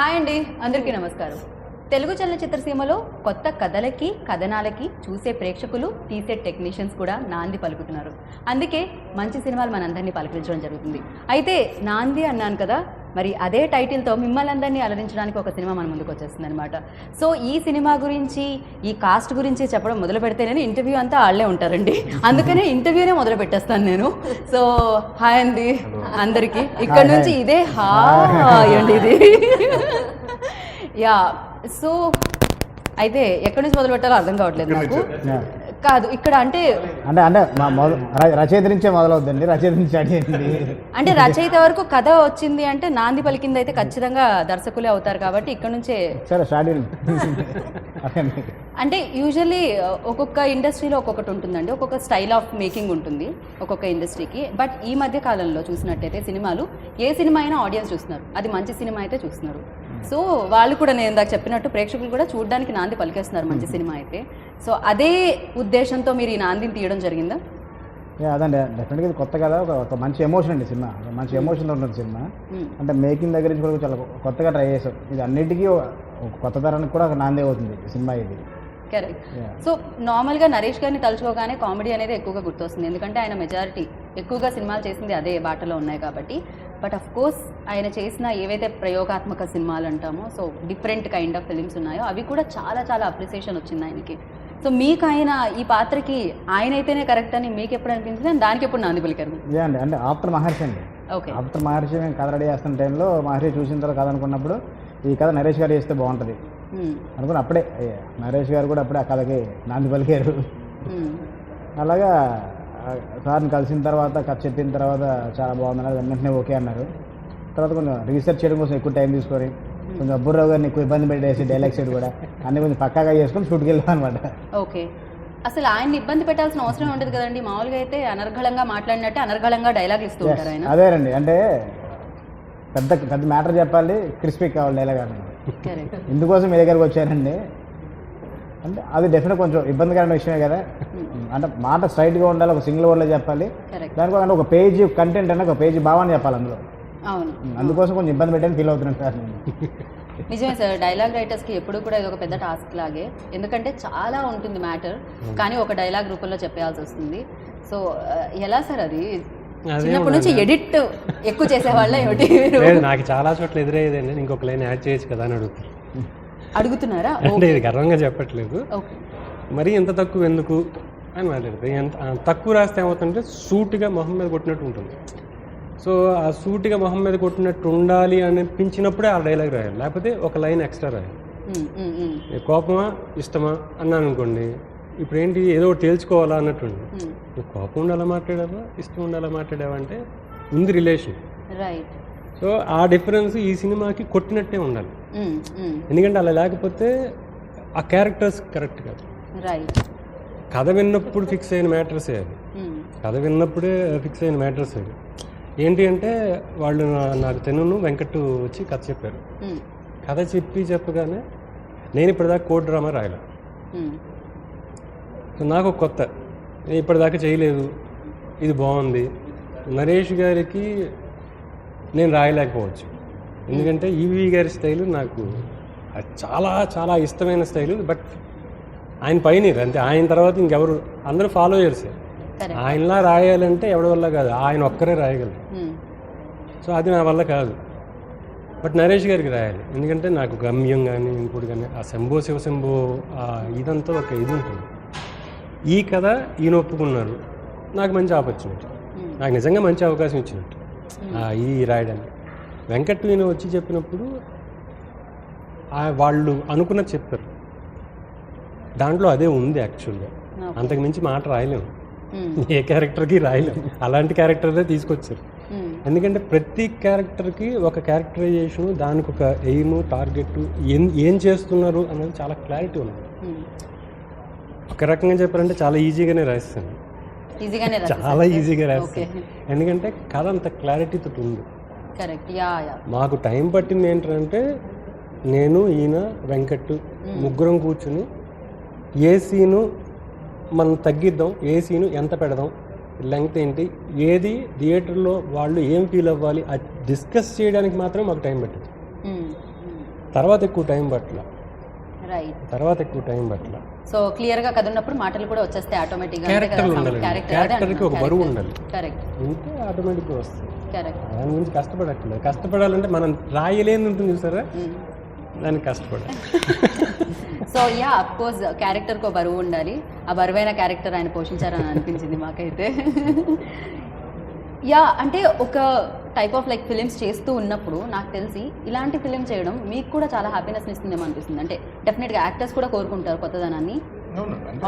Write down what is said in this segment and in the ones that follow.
Hi అండి, అందరికీ నమస్కారం. తెలుగు చలనచిత్ర సీమలో కొత్త కథలకి కథనాలకి చూసే ప్రేక్షకులు తీసే టెక్నీషియన్స్ కూడా నాంది పలుకుతున్నారు. అందుకే మంచి సినిమాలు మనందరినీ పలకరించడం జరుగుతుంది. అయితే నాంది అన్నాను కదా, మరి అదే టైటిల్తో మిమ్మల్ని అందరినీ అలరించడానికి ఒక సినిమా మన ముందుకు వచ్చేస్తుంది అనమాట. సో ఈ సినిమా గురించి, ఈ కాస్ట్ గురించి చెప్పడం మొదలు పెడితేనే ఇంటర్వ్యూ అంతా వాళ్ళే ఉంటారండి. అందుకనే ఇంటర్వ్యూనే మొదలు పెట్టేస్తాను నేను. సో హాయ్ అండి అందరికీ. ఇక్కడ నుంచి ఇదే హాయ్ అండి ఇది. యా, సో అయితే ఎక్కడి నుంచి మొదలు పెట్టాలో అర్థం కావట్లేదు నాకు. కాదు ఇక్కడ అంటే రచయిత నుంచే మొదలవుతుంది, రచయిత నుంచి అడిగింది. అంటే రచయిత వరకు కథ వచ్చింది అంటే నాంది పలికింది అయితే ఖచ్చితంగా దర్శకులే అవుతారు కాబట్టి ఇక్కడ నుంచే సరే స్టార్టింగ్. అంటే యూజువల్లీ ఒక్కొక్క ఇండస్ట్రీలో ఒక్కొక్కటి ఉంటుందండి, ఒక్కొక్క స్టైల్ ఆఫ్ మేకింగ్ ఉంటుంది ఒక్కొక్క ఇండస్ట్రీకి. బట్ ఈ మధ్య కాలంలో చూసినట్టయితే సినిమాలు ఏ సినిమా అయినా ఆడియన్స్ చూస్తున్నారు, అది మంచి సినిమా అయితే చూస్తున్నారు. సో వాళ్ళు కూడా నేను ఇందాక చెప్పినట్టు ప్రేక్షకులు కూడా చూడడానికి నాంది పలికేస్తున్నారు మంచి సినిమా అయితే. సో అదే ఉద్దేశంతో మీరు ఈ నాందిని తీయడం జరిగిందా? అదండి, డెఫినెట్గా ఇది కొత్త కదా, ఒక మంచి ఎమోషన్ అండి సినిమా, మంచి ఎమోషన్తో ఉంటుంది సినిమా. అంటే మేకింగ్ దగ్గర నుంచి కూడా చాలా కొత్తగా ట్రై చేసాం. ఇది అన్నిటికీ కొత్త తరానికి కూడా ఒక నాంది అవుతుంది సినిమా ఇది. కరెక్ట్. సో నార్మల్గా నరేష్ గారిని తలుచుకోగానే కామెడీ అనేది ఎక్కువగా గుర్తొస్తుంది, ఎందుకంటే ఆయన మెజారిటీ ఎక్కువగా సినిమాలు చేసింది అదే బాటలో ఉన్నాయి కాబట్టి. బట్ అఫ్ కోర్స్ ఆయన చేసిన ఏవైతే ప్రయోగాత్మక సినిమాలు అంటామో, so different kind of films ఉన్నాయో అవి కూడా చాలా చాలా అప్రిసియేషన్ వచ్చింది ఆయనకి. సో మీకు ఆయన ఈ పాత్రకి ఆయన అయితేనే కరెక్ట్ అని మీకు ఎప్పుడు అనిపించింది, దానికి ఎప్పుడు నాంది పలికారు? అంటే ఆఫ్టర్ మహర్షి అండి. ఓకే, ఆఫ్టర్ మహర్షి మేము కథ రెడీ చేస్తున్న టైంలో మహర్షి చూసిన తర్వాత కథ అనుకున్నప్పుడు ఈ కథ నరేష్ గారు చేస్తే బాగుంటుంది అనుకుని అప్పుడే నరేష్ గారు కూడా అప్పుడే ఆ కథకి నాంది పలికారు. అలాగా సార్ని కలిసిన తర్వాత కథ చెప్పిన తర్వాత చాలా బాగుంది అన్నది వెంటనే ఓకే అన్నారు. తర్వాత కొంచెం రీసెర్చ్ చేయడం కోసం ఎక్కువ టైం తీసుకొని కొంచెం అబ్బుర్రావు గారిని ఎక్కువ ఇబ్బంది పెట్టేసి డైలాగ్ సైడ్ కూడా అన్ని కొంచెం పక్కాగా చేసుకొని షూట్కి వెళ్ళాం అనమాట. ఓకే, అసలు ఆయన్ని ఇబ్బంది పెట్టాల్సిన అవసరం ఉండదు కదండి, మామూలుగా అయితే అనర్గళంగా మాట్లాడినట్టే అనర్గళంగా డైలాగ్ ఇస్తూ ఉంటారు ఆయన. అదేనండి, అంటే పెద్ద పెద్ద మ్యాటర్ చెప్పాలి, క్రిస్పీ కావాలి డైలాగ్ అన్నమాట. ఇందుకోసం మీ దగ్గరకు వచ్చానండి. అంటే అది డెఫినెట్ కొంచెం ఇబ్బందికరమైన విషయమే కదా. అంటే మాట స్ట్రైట్గా ఉండాలి, ఒక సింగిల్ వర్డ్లో చెప్పాలి. దానికోసం అంటే ఒక పేజీ కంటెంట్ అంటే ఒక పేజీ భావాన్ని చెప్పాలి అందులో. అవును, అందుకోసం కొంచెం ఇబ్బంది పెట్టని ఫీల్ అవుతున్నాను సార్ నేను. నిజమే సార్, డైలాగ్ రైటర్స్కి ఎప్పుడు కూడా ఇది ఒక పెద్ద టాస్క్ లాగే, ఎందుకంటే చాలా ఉంటుంది మ్యాటర్, కానీ ఒక డైలాగ్ రూపంలో చెప్పాల్సి వస్తుంది. సో ఎలా సార్ అది చిన్నప్పటి నుంచి ఎడిట్ ఎక్కువ చేసేవాళ్ళ ఏమిటి? నాకు చాలా చోట్ల ఎదురయ్యేదండి, ఇంకొక లైన్ యాడ్ చేయొచ్చు కదా అని అడుగుతున్నారా? అంటే ఇది గర్వంగా చెప్పట్లేదు, మరీ ఎంత తక్కువ ఎందుకు అని మాట్లాడుతుంది. ఎంత తక్కువ రాస్తే ఏమవుతుందంటే సూటిగా మొహం మీద కొట్టినట్టు ఉంటుంది. సో ఆ సూటిగా మొహం మీద కొట్టినట్టు ఉండాలి అనిపించినప్పుడే ఆ డైలాగ్ రాయాలి, లేకపోతే ఒక లైన్ ఎక్స్ట్రా రాయాలి. కోపమా ఇష్టమా అన్నాను అనుకోండి, ఇప్పుడు ఏంటి ఏదో ఒకటి తేల్చుకోవాలా అన్నట్టుండి. నువ్వు కోపం ఉండాలా మాట్లాడావా, ఇష్టం ఉండాలా మాట్లాడావా అంటే ఉంది రిలేషన్. రైట్. సో ఆ డిఫరెన్స్ ఈ సినిమాకి కొట్టినట్టే ఉండాలి, ఎందుకంటే అలా లేకపోతే ఆ క్యారెక్టర్స్ కరెక్ట్ కాదు. రైట్. కథ విన్నప్పుడు ఫిక్స్ అయిన మ్యాటర్సే అది, కథ విన్నప్పుడే ఫిక్స్ అయిన మ్యాటర్స్ అది. ఏంటి అంటే వాళ్ళు నాకు తెన్ను వెంకట్ వచ్చి కథ చెప్పారు. కథ చెప్పగానే నేను ఇప్పటిదాకా కోడ్ డ్రామా రాయలే, సో నాకు కొత్త, నేను ఇప్పటిదాకా చేయలేదు, ఇది బాగుంది. నరేష్ గారికి నేను రాయలేకపోవచ్చు, ఎందుకంటే ఈవీ గారి స్టైలు నాకు చాలా చాలా ఇష్టమైన స్టైలు. బట్ ఆయన పైనీర్ అంతే, ఆయన తర్వాత ఇంకెవరు, అందరూ ఫాలోయర్స్. ఆయనలా రాయాలంటే ఎవరి వల్ల కాదు, ఆయన ఒక్కరే రాయగలరు. సో అది నా వల్ల కాదు. బట్ నరేష్ గారికి రాయాలి, ఎందుకంటే నాకు గమ్యం కానీ ఇంకోటి కానీ ఆ శంభో శివశంభో ఇదంతా ఒక ఇది ఉంటుంది. ఈ కథ ఈయన ఒప్పుకున్నారు, నాకు మంచి ఆపర్చునిటీ, నాకు నిజంగా మంచి అవకాశం ఇచ్చినట్టు ఈ రాయడానికి. వెంకట్ ఈయన వచ్చి చెప్పినప్పుడు వాళ్ళు అనుకున్నది చెప్పారు, దాంట్లో అదే ఉంది యాక్చువల్గా. అంతకు మించి మాట రాయలేము, ఏ క్యారెక్టర్కి రాయలేము, అలాంటి క్యారెక్టర్నే తీసుకొచ్చారు. ఎందుకంటే ప్రతి క్యారెక్టర్కి ఒక క్యారెక్టరైజేషన్, దానికి ఒక ఎయిమ్, టార్గెట్, ఏం చేస్తున్నారు అనేది చాలా క్లారిటీ ఉంది. ఒక రకంగా చెప్పారంటే చాలా ఈజీగానే రాస్తాను, చాలా ఈజీగా రాస్తాను, ఎందుకంటే కథ అంత క్లారిటీతో ఉంది. మాకు టైం పట్టింది ఏంటంటే నేను, ఈయన, వెంకట్ ముగ్గురం కూర్చుని ఏ సీను మనం తగ్గిద్దాం, ఏ సీను ఎంత పెడదాం, లెంగ్త్ ఏంటి, ఏది థియేటర్లో వాళ్ళు ఏం ఫీల్ అవ్వాలి అది డిస్కస్ చేయడానికి మాత్రం మాకు టైం పట్టింది. తర్వాత ఎక్కువ టైం పట్ల రైట్. సో క్లియర్గా కథ ఉన్నప్పుడు మాటలు కూడా వచ్చేస్తాయి ఆటోమేటిక్గా. క్యారెక్టర్లు ఉండాలి, క్యారెక్టర్కి ఒక బరువు ఉండాలి, కరెక్ట్ ఉంటే ఆటోమేటిక్గా వస్తుంది. కరెక్ట్. దాని గురించి కష్టపడట్లేదు. కష్టపడాలంటే మనం రాయలేని ఉంటుంది చూసారా, దానికి కష్టపడాలి. సో యా అఫ్ కోర్స్ క్యారెక్టర్కి ఒక బరువు ఉండాలి. ఆ బరువైన క్యారెక్టర్ ఆయన పోషించారని అనిపించింది మాకైతే. యా అంటే ఒక టైప్ ఆఫ్ లైక్ ఫిలిమ్స్ చేస్తూ ఉన్నప్పుడు నాకు తెలిసి ఇలాంటి ఫిలిం చేయడం మీకు కూడా చాలా హ్యాపీనెస్ ఇస్తుందేమో అనిపిస్తుంది. అంటే డెఫినెట్గా యాక్టర్స్ కూడా కోరుకుంటారు కొత్తదనాన్ని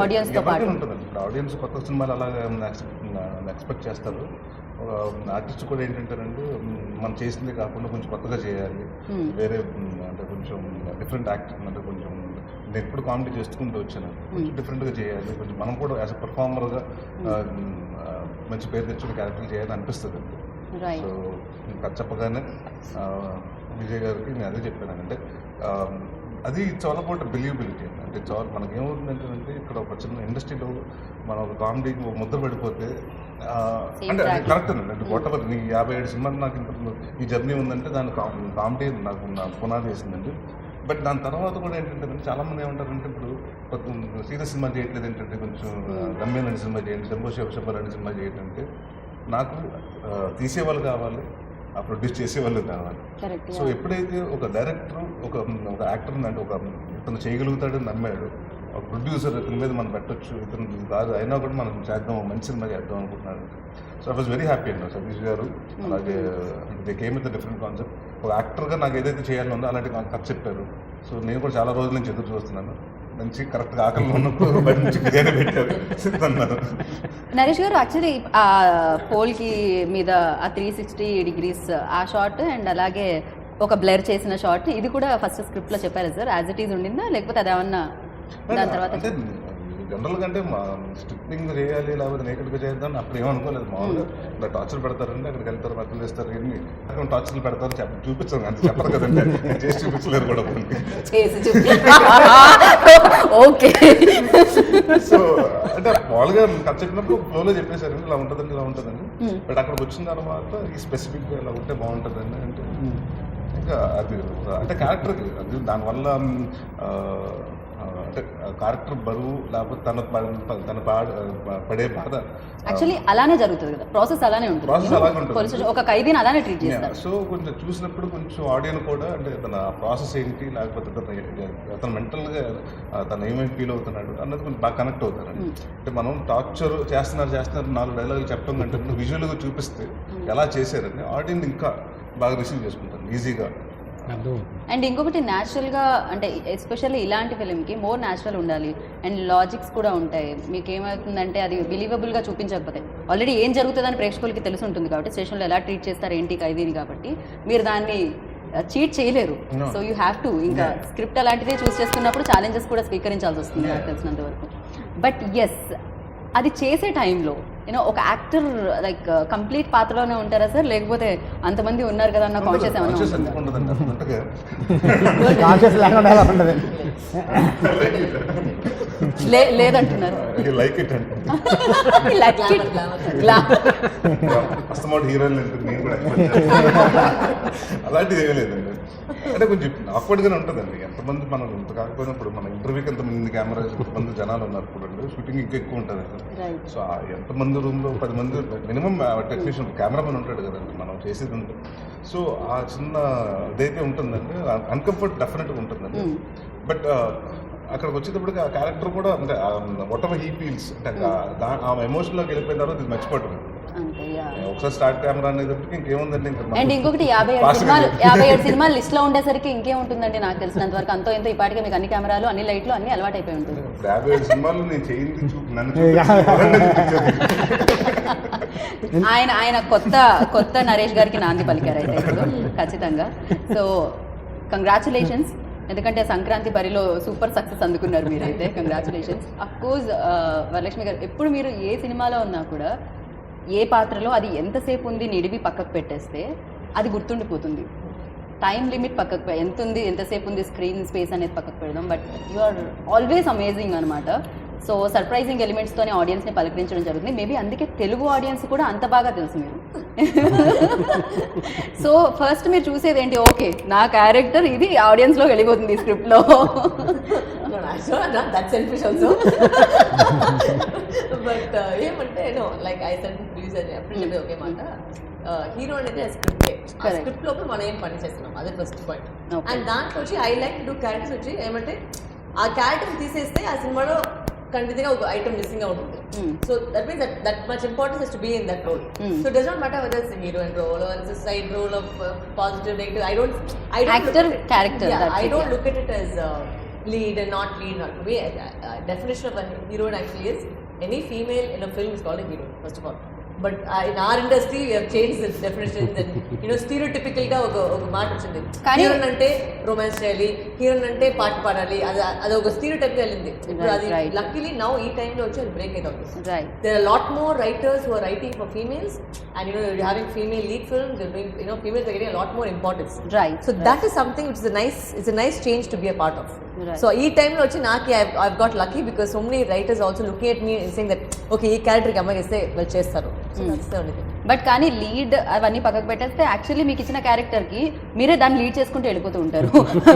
ఆడియన్స్తో పాటు. ఆడియన్స్ కొత్త సినిమాలు అలాగే ఎక్స్పెక్ట్ చేస్తారు. ఆర్టిస్ట్ కూడా ఏంటంటేనండి, మనం చేసిందే కాకుండా కొంచెం కొత్తగా చేయాలి, వేరే అంటే కొంచెం డిఫరెంట్ యాక్టింగ్, అంటే కొంచెం నేను ఎప్పుడు కామెడీ చేసుకుంటూ వచ్చాను, కొంచెం డిఫరెంట్గా చేయాలి, కొంచెం మనం కూడా యాజ్ అ పర్ఫార్మర్గా మంచి పేరు తెచ్చుకునే క్యారెక్టర్ చేయాలని అనిపిస్తుంది అండి. సో ఇంకా చెప్పగానే విజయ్ గారికి నేను అదే చెప్పాను. అంటే అది ఇట్స్ ఆల్ అబౌట్ బిలీవబిలిటీ. అంటే చాలా మనకి ఏమవుతుందంటే ఇక్కడ ఒక చిన్న ఇండస్ట్రీలో మనం ఒక కామెడీకి ముద్ర పడిపోతే అంటే అది కరెక్ట్ అండి. అంటే వాట్ ఎవర్ నీ 57 సినిమాలు నాకు ఇంత ఈ జర్నీ ఉందంటే దాని కామెడీ నాకు పునాది వేసిందండి. బట్ దాని తర్వాత కూడా ఏంటంటే చాలామంది ఏమంటారంటే ఇప్పుడు సీరియస్ సినిమా చేయట్లేదు ఏంటంటే, కొంచెం రమ్యలాంటి సినిమా చేయండి, శంభో శివశంభలాంటి సినిమా చేయాలంటే నాకు తీసేవాళ్ళు కావాలి, ఆ ప్రొడ్యూస్ చేసేవాళ్ళు కావాలి. సో ఎప్పుడైతే ఒక డైరెక్టర్ ఒక యాక్టర్ అంటే ఒక ఇతను చేయగలుగుతాడని నమ్మాడు, ఒక ప్రొడ్యూసర్ ఇతని మీద మనం పెట్టచ్చు, ఇతను కాదు అయినా కూడా మనం చేద్దాం, మంచి సినిమా చేద్దాం అనుకుంటున్నాడు. So I was very happy అండి సతీష్ గారు. అలాగే they came with different concept. ఒక యాక్టర్గా నాకు ఏదైతే చేయాలో ఉందో అలాంటి నాకు కథ చెప్పారు. సో నేను కూడా చాలా రోజుల నుంచి ఎదురు చూస్తున్నాను. మంచి కరెక్ట్గా ఆకలిలో ఉన్నప్పుడు బయట నుంచి బిర్యానీ పెట్టారు అన్నారు. నరేష్ గారు యాక్చువల్లీ ఆ పోల్కి మీద ఆ 360 degrees ఆ షార్ట్ అండ్ అలాగే ఒక బ్లర్ చేసిన షార్ట్ ఇది కూడా ఫస్ట్ స్క్రిప్ట్లో చెప్పారు సార్, యాజ్ ఇట్ ఈజ్ ఉండిందా లేకపోతే అదేమన్నా దాని తర్వాత? అంటే జనరల్గా అంటే మా స్ట్రిప్పింగ్ చేయాలి లేకపోతే నేకెడ్గా చేద్దాం అప్పుడు ఏమనుకోలేదు. మామూలుగా ఇలా టార్చర్ పెడతారండి, అక్కడికి వెళ్తారు, మక్కలు వేస్తారు, ఎన్ని అక్కడ టార్చర్లు పెడతారు చూపించారు, అంత చెప్పరు కదండి, చేసి చూపించలేరు కూడా ఓకే. సో అంటే మామూలుగా కథ చెప్పినప్పుడు ఫ్లోలో చెప్పేశారు ఇలా ఉంటుందండి ఇలా ఉంటుందండి. బట్ అక్కడికి వచ్చిన తర్వాత ఈ స్పెసిఫిక్గా ఇలా ఉంటే బాగుంటుందండి అంటే ఇంకా అది అంటే క్యారెక్టర్కి అది దానివల్ల అంటే క్యారెక్టర్ బరువు లేకపోతే తన పడే బాధ యాక్చువల్లీ అలానే జరుగుతుంది కదా, ప్రాసెస్ అలానే ఉంటుంది. ప్రాసెస్ అలాగే ఉంటుంది, ఒక ఖైదీని అలానే ట్రీట్ చేస్తారు. సో కొంచెం చూసినప్పుడు కొంచెం ఆడియన్స్ కూడా అంటే తన ప్రాసెస్ ఏంటి లేకపోతే అతను మెంటల్గా తను ఏమేమి ఫీల్ అవుతున్నాడు అన్నది కొంచెం బాగా కనెక్ట్ అవుతారండి. అంటే మనం టార్చర్ చేస్తున్నారు 4 డైలాగులు చెప్పడం కంటే విజువల్గా చూపిస్తే ఎలా చేశారని ఆడియన్స్ ఇంకా బాగా రిసీవ్ చేసుకుంటారు ఈజీగా. అండ్ ఇంకొకటి న్యాచురల్గా అంటే ఎస్పెషల్లీ ఇలాంటి ఫిలింకి మోర్ న్యాచురల్ ఉండాలి అండ్ లాజిక్స్ కూడా ఉంటాయి. మీకు ఏమవుతుందంటే అది బిలీవబుల్గా చూపించకపోతే ఆల్రెడీ ఏం జరుగుతుందని ప్రేక్షకులకి తెలిసి ఉంటుంది కాబట్టి స్టేషన్లో ఎలా ట్రీట్ చేస్తారు ఏంటి ఖైదీని, కాబట్టి మీరు దాన్ని చీట్ చేయలేరు. సో యూ హ్యావ్ టు ఇంకా స్క్రిప్ట్ అలాంటిదే చూస్ చేసుకున్నప్పుడు ఛాలెంజెస్ కూడా స్వీకరించాల్సి వస్తుంది నాకు తెలిసినంత వరకు. బట్ ఎస్ అది చేసే టైంలో యూనో ఒక యాక్టర్ లైక్ కంప్లీట్ పాత్రలోనే ఉంటారా సార్, లేకపోతే అంతమంది ఉన్నారు కదా అన్న కాన్షియస్ లేదంటున్నారు? అలాంటిది ఏమీ లేదండి. అంటే కొంచెం ఆక్వర్డ్గానే ఉంటుందండి. ఎంతమంది మనం ఇంత కాకపోయినప్పుడు మన ఇంటర్వ్యూకి ఎంతమంది కెమెరా ఎంతమంది జనాలు ఉన్నారు ఇప్పుడు షూటింగ్ ఇంకా ఎక్కువ ఉంటుంది. సో ఎంతమంది రూమ్లో 10 మంది మినిమం టెక్నీషియన్ కెమెరామెన్ ఉంటాడు కదండి మనం చేసేది ఉంటుంది. సో ఆ చిన్న ఇదైతే ఉంటుందండి, అన్కంఫర్ట్ డెఫినెట్గా ఉంటుందండి. బట్ అక్కడికి వచ్చేటప్పటికి ఆ క్యారెక్టర్ కూడా అంటే వాట్ ఎవర్ హీ ఫీల్స్ అంటే ఆ ఎమోషన్లోకి వెళ్ళిపోయిన తర్వాత ఇది మర్చిపోవటం. ఒకసారి స్టార్ట్ కెమెరా అనేటప్పటికి ఇంకేముందండి అండ్ ఇంకొకటి 57 సినిమాలు లిస్ట్ లో ఉండేసరికి ఇంకేముంటుందండి నాకు తెలిసినంత వరకు అంతో ఎంతో ఇప్పటికే మీకు అన్ని కెమెరాలు అన్ని లైట్లు అన్ని అలవాటు అయిపోయి ఉంటుంది. 57 సినిమాలు నేను చేయింది ఆయన కొత్త నరేష్ గారికి నాంది పలికారు అయితే ఇప్పుడు ఖచ్చితంగా. సో కంగ్రాచులేషన్స్, ఎందుకంటే సంక్రాంతి బరిలో సూపర్ సక్సెస్ అందుకున్నారు మీరైతే. కంగ్రాచులేషన్స్. అఫ్కోర్స్ వరలక్ష్మి గారు ఎప్పుడు మీరు ఏ సినిమాలో ఉన్నా కూడా ఏ పాత్రలో అది ఎంతసేపు ఉంది నిడివి పక్కకు పెట్టేస్తే అది గుర్తుండిపోతుంది. టైం లిమిట్ పక్కకు ఎంత ఉంది ఎంతసేపు ఉంది స్క్రీన్ స్పేస్ అనేది పక్కకు పెడదాం, but you are always amazing అనమాట. సో సర్ప్రైజింగ్ ఎలిమెంట్స్తోనే ఆడియన్స్ని పలకరించడం జరుగుతుంది. మేబీ అందుకే తెలుగు ఆడియన్స్ కూడా అంత బాగా తెలుసు మీరు. సో ఫస్ట్ మీరు చూసేది ఏంటి, ఓకే నా క్యారెక్టర్ ఇది ఆడియన్స్లో వెళ్ళిపోతుంది ఈ స్క్రిప్ట్లో. That selfish also. బట్ ఏమంటే లైక్ ఐ సెడ్ ప్లీజ్ అని అప్పుడు చెప్పి ఓకే మాట హీరో అనేది స్క్రిప్టే, ఆ స్క్రిప్ట్ లోపల మనం ఏం పని చేస్తున్నాం అదే ఫస్ట్ పాయింట్. అండ్ దాంట్లో వచ్చి ఐ లైక్ టు క్యారెక్టర్స్ వచ్చి ఏమంటే ఆ క్యారెక్టర్ తీసేస్తే ఆ సినిమాలో ఖండితంగా ఒక ఐటమ్ మిస్సింగ్ గా ఉంటుంది. So that means that much importance is to be in that role. So does not matter whether it's heroine role or it's side role of positive negative. I don't Actor, character, that's I it, don't yeah. look at it as lead and not lead. Not to me, definition of a heroine actually is any female in a film is called a hero first of all. But in our industry we have changed the definitions and stereotypical గా ఒక మాట వచ్చింది. Heroine అంటే romance చేయాలి, heroine అంటే పాట పాడాలి, అది ఒక స్టీరియోటైప్ గా వెళ్ళింది. ఇప్పుడు అది లక్కీలీ నౌ ఈ టైం లో వచ్చి అది బ్రేక్ అవుతుంది. There are a lot more writers who are writing for females and you're having female lead films. They're doing females are getting a lot more importance. So that is something which is it's a nice change to be a part of. So ఈ టైంలో వచ్చి నాకు I've got lucky because so many writers also looking at me and saying that okay ఈ క్యారెక్టర్కి అమ్మాయి ఇస్తే వాళ్ళు చేస్తారు. So that's the only thing. But కానీ లీడ్ అవన్నీ పక్కకు పెట్టేస్తే యాక్చువల్లీ మీకు ఇచ్చిన క్యారెక్టర్కి మీరే దాన్ని లీడ్ చేసుకుంటూ వెళ్ళిపోతూ ఉంటారు.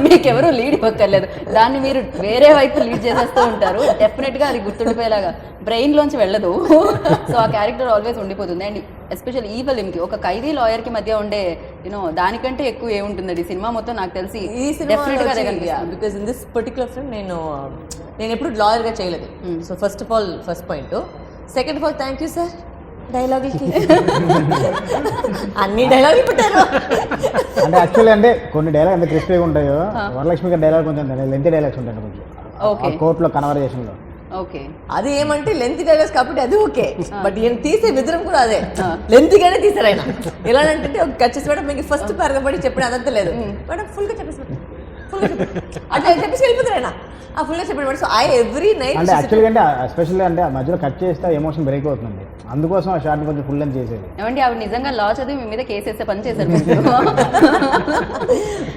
మీకు ఎవరు లీడ్ ఇవ్వక్కర్లేదు, దాన్ని మీరు వేరే వైపు లీడ్ చేసేస్తూ ఉంటారు. డెఫినెట్గా అది గుర్తుండిపోయేలాగా బ్రెయిన్లోంచి వెళ్ళదు. సో ఆ క్యారెక్టర్ ఆల్వేస్ ఉండిపోతుంది. అండ్ ఎస్పెషల్ ఈ ఫిలింకి ఒక ఖైదీ లాయర్కి మధ్య ఉండే దానికంటే ఎక్కువ ఏముంటుందండి సినిమా మొత్తం నాకు తెలిసి ఈ డెఫినెట్గా అదే because in this particular film నేను ఎప్పుడు లాయర్గా చేయలేదు. So first of all first point. Second of all thank you sir డైలాగులకి అన్ని డైలాగులు పెట్టారు. అంటే యాక్చువల్లీ అంటే కొన్ని డైలాగ్ ఎంత క్రిస్పీగా ఉంటాయో వరలక్ష్మి గారి డైలాగ్ కొంచెం లెంతీ డైలాగ్స్ ఉంటాయి కొంచెం కోర్టులో కన్వర్జేషన్లో. ఓకే అది ఏమంటే లెంత్ డైలాగ్స్ కాబట్టి అది ఓకే. బట్ ఈయన తీసే విధానం కూడా అదే లెంత్గానే తీసారు ఆయన. ఎలా అంటే ఒక కచ్చేసి మేడం మీకు ఫస్ట్ పారగబడి చెప్పిన అదంతా లేదు మేడం ఫుల్గా చెప్పేసి అట్లా చెప్పేసి వెళ్ళిపోతారు ఆయన ఆ ఫుల్గా చెప్పిన మేడం. సో ఎవ్రీ నైట్ అంటే యాక్చువల్గా అంటే ఎస్పెషల్లీ అంటే ఆ మధ్యలో కట్ చేస్తే ఎమోషన్ బ్రేక్ అవుతుంది, అందుకోసం ఆ షార్ట్ కొంచెం ఫుల్ అని చేసేది. ఏమండి ఆవిడ నిజంగా లా చదివి మీ మీద కేసు వేసే పని చేశారు.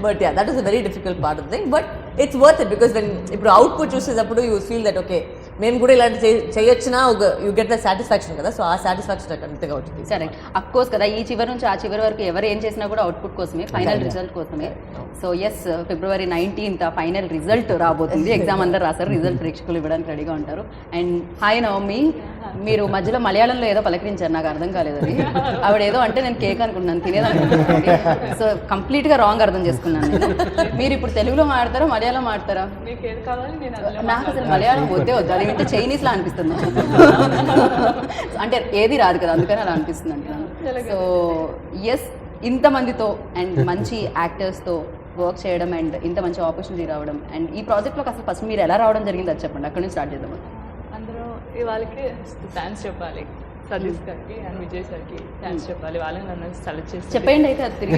But yeah that is a very difficult part of thing. But it's worth it because ఇప్పుడు అవుట్పుట్ చూసేటప్పుడు యూ ఫీల్ దట్ ఓకే మేము కూడా ఇలాంటి చేయొచ్చినా ఒక యూ గెట్ ద సాటిస్ఫాక్షన్ కదా. సో ఆ సాటిస్ఫాక్షన్ అంతగా అవుతుంది. కరెక్ట్, అఫ్ కోర్స్ కదా. ఈ చివరి నుంచి ఆ చివరి వరకు ఎవరు ఏం చేసినా కూడా అవుట్పుట్ కోసమే, ఫైనల్ రిజల్ట్ కోసమే. So yes, February 19th final result రాబోతుంది. ఎగ్జామ్ అందరు రాశారు, రిజల్ట్ ప్రేక్షకులు ఇవ్వడానికి రెడీగా ఉంటారు. అండ్ హాయ్ నవమి, మీరు మధ్యలో మలయాళంలో ఏదో పలకరించారు, నాకు అర్థం కాలేదు అది. ఆవిడ ఏదో అంటే నేను కేక్ అనుకున్నాను, తినేదనుకుంటున్నాను. సో కంప్లీట్గా రాంగ్ అర్థం చేసుకున్నాను నేను. మీరు ఇప్పుడు తెలుగులో మాడతారా మలయాళం మాడతారా? నాకు అసలు మలయాళం వద్దే వద్దు, అది వింటే చైనీస్లా అనిపిస్తుంది. అంటే ఏది రాదు కదా, అందుకని అలా అనిపిస్తుంది అంటున్నాను. సో ఎస్, ఇంతమందితో అండ్ మంచి యాక్టర్స్తో వర్క్ చేయడం అండ్ ఇంత మంచి ఆపర్చునిటీ రావడం అండ్ ఈ ప్రాజెక్ట్లోకి అసలు ఫస్ట్ మీరు ఎలా రావడం జరిగింది అది చెప్పండి, అక్కడి నుంచి స్టార్ట్ చేద్దాం. అందరూ వాళ్ళకి థ్యాంక్స్ చెప్పాలి, సతీష్ గారికి అండ్ విజయ్ సార్కి థ్యాంక్స్ చెప్పాలి. వాళ్ళని నన్ను సెలెక్ట్ చేసి చెప్పండి అయితే అది తిరిగి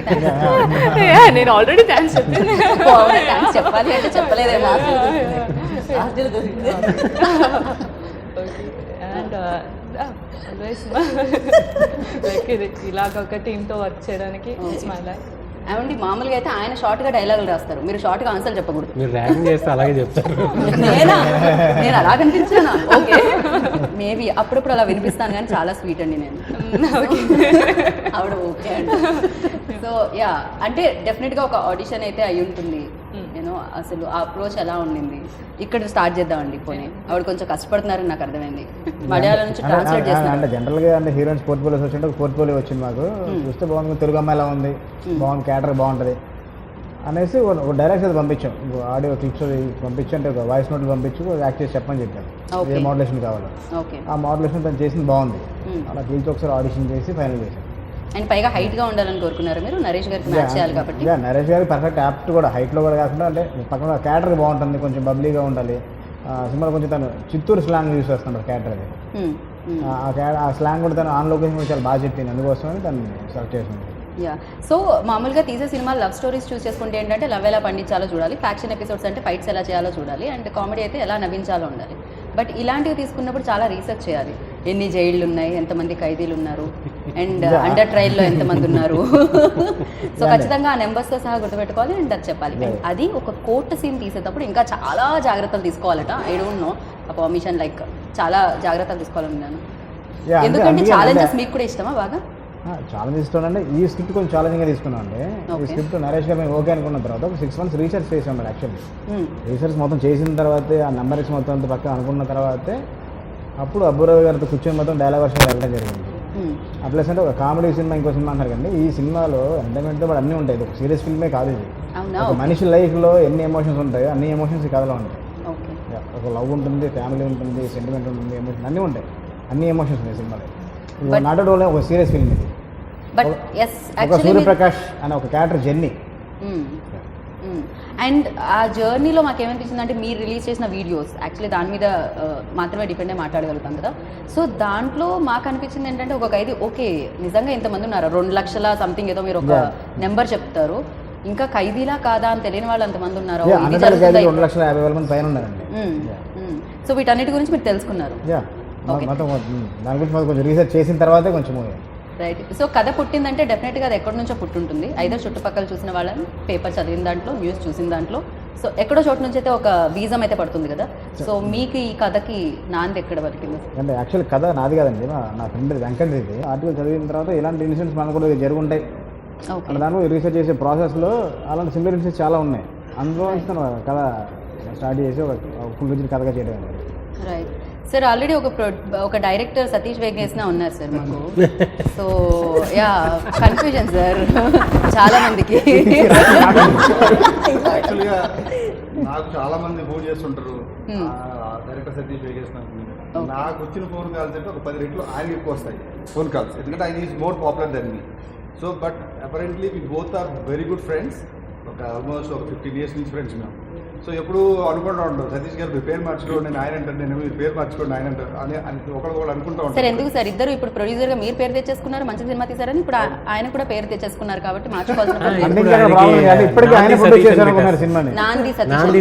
నేను ఆల్రెడీ థ్యాంక్స్ చెప్పాను. థ్యాంక్స్ చెప్పాలి అంటే చెప్పలేదేమో. అండ్ ఆల్వేస్ లైక్ ఇలాగ ఒక టీంతో వర్క్ చేయడానికి ఇట్స్ మై లైఫ్. ఏమండి మామూలుగా అయితే ఆయన షార్ట్గా డైలాగులు రాస్తారు, మీరు షార్ట్గా ఆన్సర్ చెప్పకూడదు. మీరు ర్యాంక్ చేస్తే అలాగే చెప్తారు. నేను అలా కనిపించానా? ఓకే, మేబీ అప్పుడప్పుడు అలా వినిపిస్తాను కానీ చాలా స్వీట్ అండి నేను. ఆవిడ ఓకే అండి. సో యా, అంటే డెఫినెట్గా ఒక ఆడిషన్ అయితే అయి ఉంటుంది. నేను అసలు ఆ అప్రోచ్ ఎలా ఉండింది ఇక్కడ స్టార్ట్ చేద్దామండి. పోనీ ఆవిడ కొంచెం కష్టపడుతున్నారని నాకు అర్థమైంది. మలయాళం నుంచి ట్రాన్స్లేట్ చేస్తున్నారు. అంటే జనరల్గా అంటే హీరోయిన్స్ పోర్ట్ఫోలియోస్ వచ్చింటే ఒక పోర్ట్ఫోలియో వచ్చింది మాకు, చూస్తే బాగుంది, తెలుగు అమ్మాయి ఎలా ఉంది, బాగుంది, క్యారెక్టర్ బాగుంటుంది అనేసి ఒక డైరెక్ట్ అది పంపించాం. ఆడియో క్లిప్స్ పంపించి అంటే ఒక వాయిస్ నోట్లు పంపించి యాక్ట్ చేసి చెప్పని చెప్పాను ఏ మోడలేషన్ కావాలో. ఆ మోడలేషన్ తను చేసింది బాగుంది, అలా పిలిచి ఒకసారి ఆడిషన్ చేసి ఫైనల్ చేశాను. అండ్ పైగా హైట్గా ఉండాలని కోరుకున్నారు మీరు, నరేష్ గారికి మ్యాచ్ చేయాలి కాబట్టి. నరేష్ గారికి పర్ఫెక్ట్ యాప్ట్ కూడా, హైట్లో కూడా కాకుండా అంటే పక్కన క్యారెక్టర్ బాగుంటుంది, కొంచెం బబ్లీగా ఉండాలి. సినిమాలో కొంచెం తను చిత్తూరు స్లాంగ్ యూస్ చేస్తున్నాడు క్యారెక్టర్ అది. ఆ స్లాంగ్ కూడా తను ఆన్ లొకేషన్ కూడా చాలా బాగా చెప్పింది, అందుకోసమని తను సెలెక్ట్ చేసింది. యా, సో మామూలుగా తీసే సినిమా లవ్ స్టోరీస్ చూస్ చేసుకుంటే ఏంటంటే లవ్ ఎలా పండించాలో చూడాలి, ఫ్యాక్షన్ ఎపిసోడ్స్ అంటే ఫైట్స్ ఎలా చేయాలో చూడాలి, అండ్ కామెడీ అయితే ఎలా నవ్వించాలో ఉండాలి. బట్ ఇలాంటివి తీసుకున్నప్పుడు చాలా రీసెర్చ్ చేయాలి. ఎన్ని జైళ్ళు ఉన్నాయి, ఎంతమంది ఖైదీలు ఉన్నారు, అండ్ అండర్ ట్రయల్లో ఎంతమంది ఉన్నారు. సో ఖచ్చితంగా ఆ నెంబర్స్తో సహా గుర్తుపెట్టుకోవాలి అండ్ అది చెప్పాలి. And అది ఒక కోర్టు సీన్ తీసేటప్పుడు ఇంకా చాలా జాగ్రత్తలు తీసుకోవాలట. ఐ డోంట్ నో ఆ పర్మిషన్ లైక్ చాలా జాగ్రత్తలు తీసుకోవాలన్నాను. ఎందుకంటే ఛాలెంజెస్ మీకు కూడా ఇష్టమా బాగా? ఛాలెంజ్ ఇస్తానంటే ఈ స్క్రిప్ట్ కొంచెం ఛాలెంజింగ్గా తీసుకున్నాం అండి. ఈ స్క్రిప్ట్ నరేష్ గారు మేము ఓకే అనుకున్న తర్వాత ఒక 6 months రీసెర్చ్ చేసాం మేడం. యాక్చువల్లీ రీసెర్చ్ మొత్తం చేసిన తర్వాతే ఆ నెంబర్స్ మొత్తం అంతా పక్కన అనుకున్న తర్వాతే అప్పుడు అబ్బురావు గారితో కూర్చొని మొత్తం డైలాగ్ వర్షన్ వెళ్ళడం జరిగింది. ఆ ప్లస్ అంటే ఒక కామెడీ సినిమా ఇంకో సినిమా అంటారు కండి, ఈ సినిమాలో ఎంటర్టైన్మెంట్తో పాటు అన్నీ ఉంటాయి. ఒక సీరియస్ ఫిల్మే కాదు ఇది. ఒక మనిషి లైఫ్లో ఎన్ని ఎమోషన్స్ ఉంటాయో అన్ని ఎమోషన్స్ ఈ కథలో ఉంటాయి. ఒక లవ్ ఉంటుంది, ఫ్యామిలీ ఉంటుంది, సెంటిమెంట్ ఉంటుంది, ఎమోషన్ అన్నీ ఉంటాయి. అన్ని ఎమోషన్స్ ఉన్నాయి సినిమాలో. నాట్ అట్ ఓన్లీ ఒక సీరియస్ ఫిల్మ్ ఇది. బట్ ఎస్ ఒక సూర్యప్రకాష్ అనే ఒక క్యారెక్టర్ జర్నీ. అండ్ ఆ జర్నీలో మాకేమనిపించింది అంటే మీరు రిలీజ్ చేసిన వీడియోస్ యాక్చువల్లీ దాని మీద మాత్రమే డిపెండ్ అయ్యి మాట్లాడగలుగుతాం కదా. సో దాంట్లో మాకు అనిపించింది ఏంటంటే ఒక ఖైదీ ఓకే నిజంగా ఇంతమంది ఉన్నారు, 2 లక్షల సంథింగ్ ఏదో మీరు ఒక నెంబర్ చెప్తారు, ఇంకా ఖైదీలా కాదా అని తెలియని వాళ్ళు అంతమంది ఉన్నారు. 2,50,000 మంది పైన ఉన్నారండి. సో వీటన్నిటి గురించి మీరు తెలుసుకున్నారు. మొత్తం దాని గురించి మాకు కొంచెం రీసెర్చ్ చేసిన తర్వాతే కొంచెం రైట్. సో కథ పుట్టిందంటే డెఫినెట్గా అది ఎక్కడి నుంచో పుట్టుంటుంది. ఐదర్ చుట్టుపక్కల చూసిన వాళ్ళని, పేపర్ చదివిన దాంట్లో, న్యూస్ చూసిన దాంట్లో, సో ఎక్కడో చోటు నుంచి అయితే ఒక బీజం అయితే పడుతుంది కదా. సో మీకు ఈ కథకి నాంది ఎక్కడ పలికింది? అంటే యాక్చువల్ కథ నాది కాదండి, నా ఫ్రెండ్ వెంకట్ ఇది. ఆర్టికల్ చదివిన తర్వాత ఇలాంటి ఇన్సిడెంట్స్ మనకు కూడా జరుగుంటాయి. దాంట్లో రీసెర్చ్ చేసే ప్రాసెస్లో అలాంటి సిమిలర్ ఇన్సిడెంట్స్ చాలా ఉన్నాయి. అందులో కథ స్టార్ట్ చేసి ఒక ఫుల్ విజిట్ కథగా చేయడం. Right sir. ఆల్రెడీ ఒక డైరెక్టర్ సతీష్ వేగేసిన ఉన్నారు సార్ మాకు. సో యా కన్ఫ్యూజన్ సార్ చాలా మందికి. యాక్చువల్గా నాకు చాలా మంది ఫోన్ చేస్తుంటారు డైరెక్టర్ సతీష్ వేగేసిన. నాకు వచ్చిన ఫోన్ కాల్స్ అంటే ఒక 10 రెట్లు ఆయన ఎక్కువ వస్తాయి ఫోన్ కాల్స్, ఎందుకంటే ఆయన is more popular then me. So but apparently we both are very good friends. ఒక ఆల్మోస్ట్ ఒక 15 years నుంచి ఫ్రెండ్స్ మేము. సో ఎప్పుడు అనుకుంటూ ఉంటాం సతీష్ గారు మీరు పేరు మార్చుకోండి, నేను ఆయన అంటారు, నేను మీరు పేరు మార్చుకోండి ఆయన అంటారు అని ఒకళ్ళు అనుకుంటూ ఉంటాం. సార్ ఎందుకు సార్ ఇద్దరు ఇప్పుడు ప్రొడ్యూసర్గా మీరు పేరు తెచ్చేసుకున్నారు, మంచి సినిమా తీశారని ఇప్పుడు ఆయన కూడా పేరు తెచ్చేసుకున్నారు కాబట్టి మార్చుకోవాల్సిన నాంది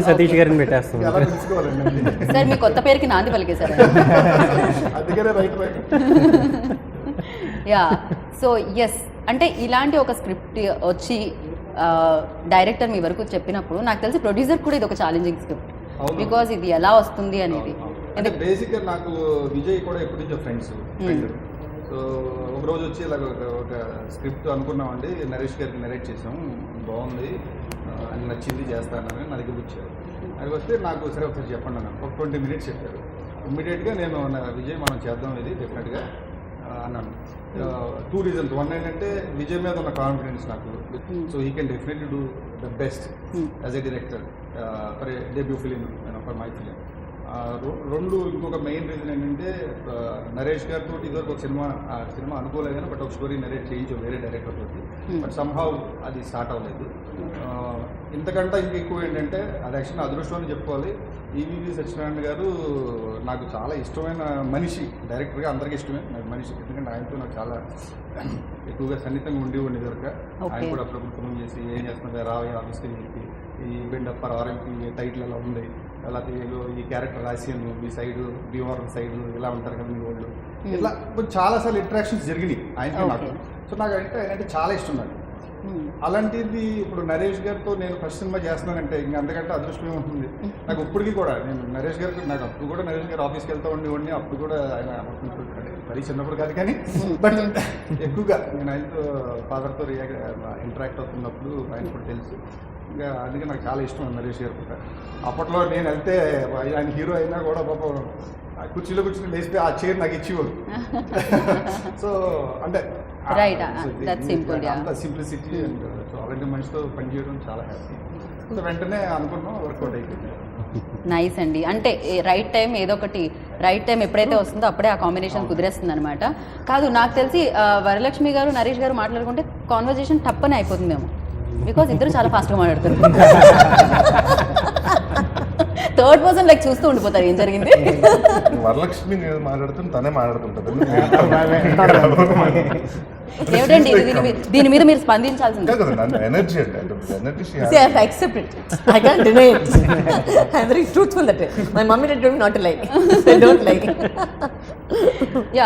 సతీష్ గారిని పెట్టేస్తాం. ఎలా తెలుసుకోవాలండి సార్ మీ కొత్త పేరుకి నాంది పలికేశారు. అందుకనే రైట్ యా. సో ఎస్ అంటే ఇలాంటి ఒక స్క్రిప్ట్ వచ్చి డైరెక్టర్ మీ వరకు చెప్పినప్పుడు నాకు తెలిసి ప్రొడ్యూసర్ కూడా ఇది ఒక ఛాలెంజింగ్ స్క్రిప్ట్, బికాజ్ ఇది ఎలా వస్తుంది అనేది. అంటే బేసిక్గా నాకు విజయ్ కూడా ఎప్పటి నుంచో ఫ్రెండ్స్. సో ఒక రోజు వచ్చి ఇలాగ ఒక స్క్రిప్ట్ అనుకున్నామండి, నరేష్ గారికి నరేట్ చేసాం, బాగుంది అని నచ్చింది చేస్తానని నా దగ్గర వచ్చారు. అది వస్తే నాకు సరే ఒకసారి చెప్పండి అన్నాను. ఒక 20 minutes చెప్పారు. ఇమ్మీడియట్గా నేను విజయ్ మనం చేద్దాం ఇది డెఫినెట్గా అన్నాను. 2 reasons. One ఏంటంటే విజయ్ మీద ఉన్న కాన్ఫిడెన్స్ నాకు. So he can definitely do the best as a director for a debut film for my film. 2 ఇంకొక మెయిన్ రీజన్ ఏంటంటే నరేష్ గారితో ఇదివరకు ఒక సినిమా అనుకోలేదు కానీ బట్ ఒక స్టోరీ నరేట్ చేయించాం వేరే డైరెక్టర్ తోటి, బట్ సమ్హౌ అది స్టార్ట్ అవ్వలేదు. ఇంతకంటే ఇంకెక్కువ ఏంటంటే అది యాక్చువల్లీ అదృష్టం అని చెప్పుకోవాలి. ఈవీవి సత్యనారాయణ గారు నాకు చాలా ఇష్టమైన మనిషి, డైరెక్టర్గా అందరికీ ఇష్టమే నాకు మనిషి, ఎందుకంటే ఆయనతో నాకు చాలా ఎక్కువగా సన్నిహితంగా ఉండేవాడిని దొరక. ఆయన కూడా అప్పుడప్పుడు ఫోన్ చేసి ఏం చేస్తున్నారు రావయ్య ఆఫీస్కి చెప్పి ఈ బెండప్పర్ ఆర్ఎంపీ టైటిల్ అలా ఉంది, అలాగే ఈ క్యారెక్టర్ రాసిను మీ సైడు భీమవరం సైడు ఇలా ఉంటారు కదా మీ వాళ్ళు, ఇలా చాలాసార్లు ఇంటరాక్షన్స్ జరిగినాయి ఆయనతో నాకు. సో నాకు అంటే ఆయన అంటే చాలా ఇష్టం నాకు. అలాంటిది ఇప్పుడు నరేష్ గారితో నేను ఫస్ట్ సినిమా చేస్తున్నానంటే ఇంకా అంతకంటే అదృష్టమే ఉంటుంది నాకు. ఇప్పటికీ కూడా నేను నరేష్ గారికి నాకు అప్పుడు కూడా నరేష్ గారు ఆఫీస్కి వెళ్తా ఉండేవాడిని, అప్పుడు కూడా ఆయన మరీ చిన్నప్పుడు కాదు కానీ బట్ ఎక్కువగా నేను ఆయనతో ఫాదర్తో ఇంటరాక్ట్ అవుతున్నప్పుడు ఆయన కూడా తెలుసు. ఇంకా అందుకే నాకు చాలా ఇష్టం నరేష్ గారు కూడా. అప్పట్లో నేను వెళ్తే ఆయన హీరో అయినా కూడా పాపం కుర్చీలో కూర్చొని లేస్తే ఆ చైర్ నాకు ఇచ్చేవాడు. సో అంటే అంత సింప్లిసిటీ అండ్ సో అలాంటి మనిషితో పనిచేయడం చాలా హ్యాపీ. సో వెంటనే అనుకున్నాం, వర్కౌట్ అయిపోయింది. నైస్ అండి. అంటే రైట్ టైం ఏదో ఒకటి రైట్ టైం ఎప్పుడైతే వస్తుందో అప్పుడే ఆ కాంబినేషన్ కుదిరేస్తుంది అనమాట. కాదు నాకు తెలిసి వరలక్ష్మి గారు నరేష్ గారు మాట్లాడుకుంటే కాన్వర్జేషన్ టప్పనే అయిపోతుందేమో, బికాజ్ ఇద్దరు చాలా ఫాస్ట్గా మాట్లాడతారు. థర్డ్ పర్సన్ లైక్ చూస్తూ ఉండిపోతారు ఏం జరిగింది. వరలక్ష్మి మాట్లాడుతుంది తనే మాట్లాడుతుంటుంది. ఏమిటండి ఇది? దీని మీద మీరు స్పందించాల్సింది. కాదు కదా, నన్ను ఎనర్జీ అంటే energy See, I have to accept it. I can't deny it. I'm very truthful that way. My mommy did told me not to lie. I don't lie. Yeah,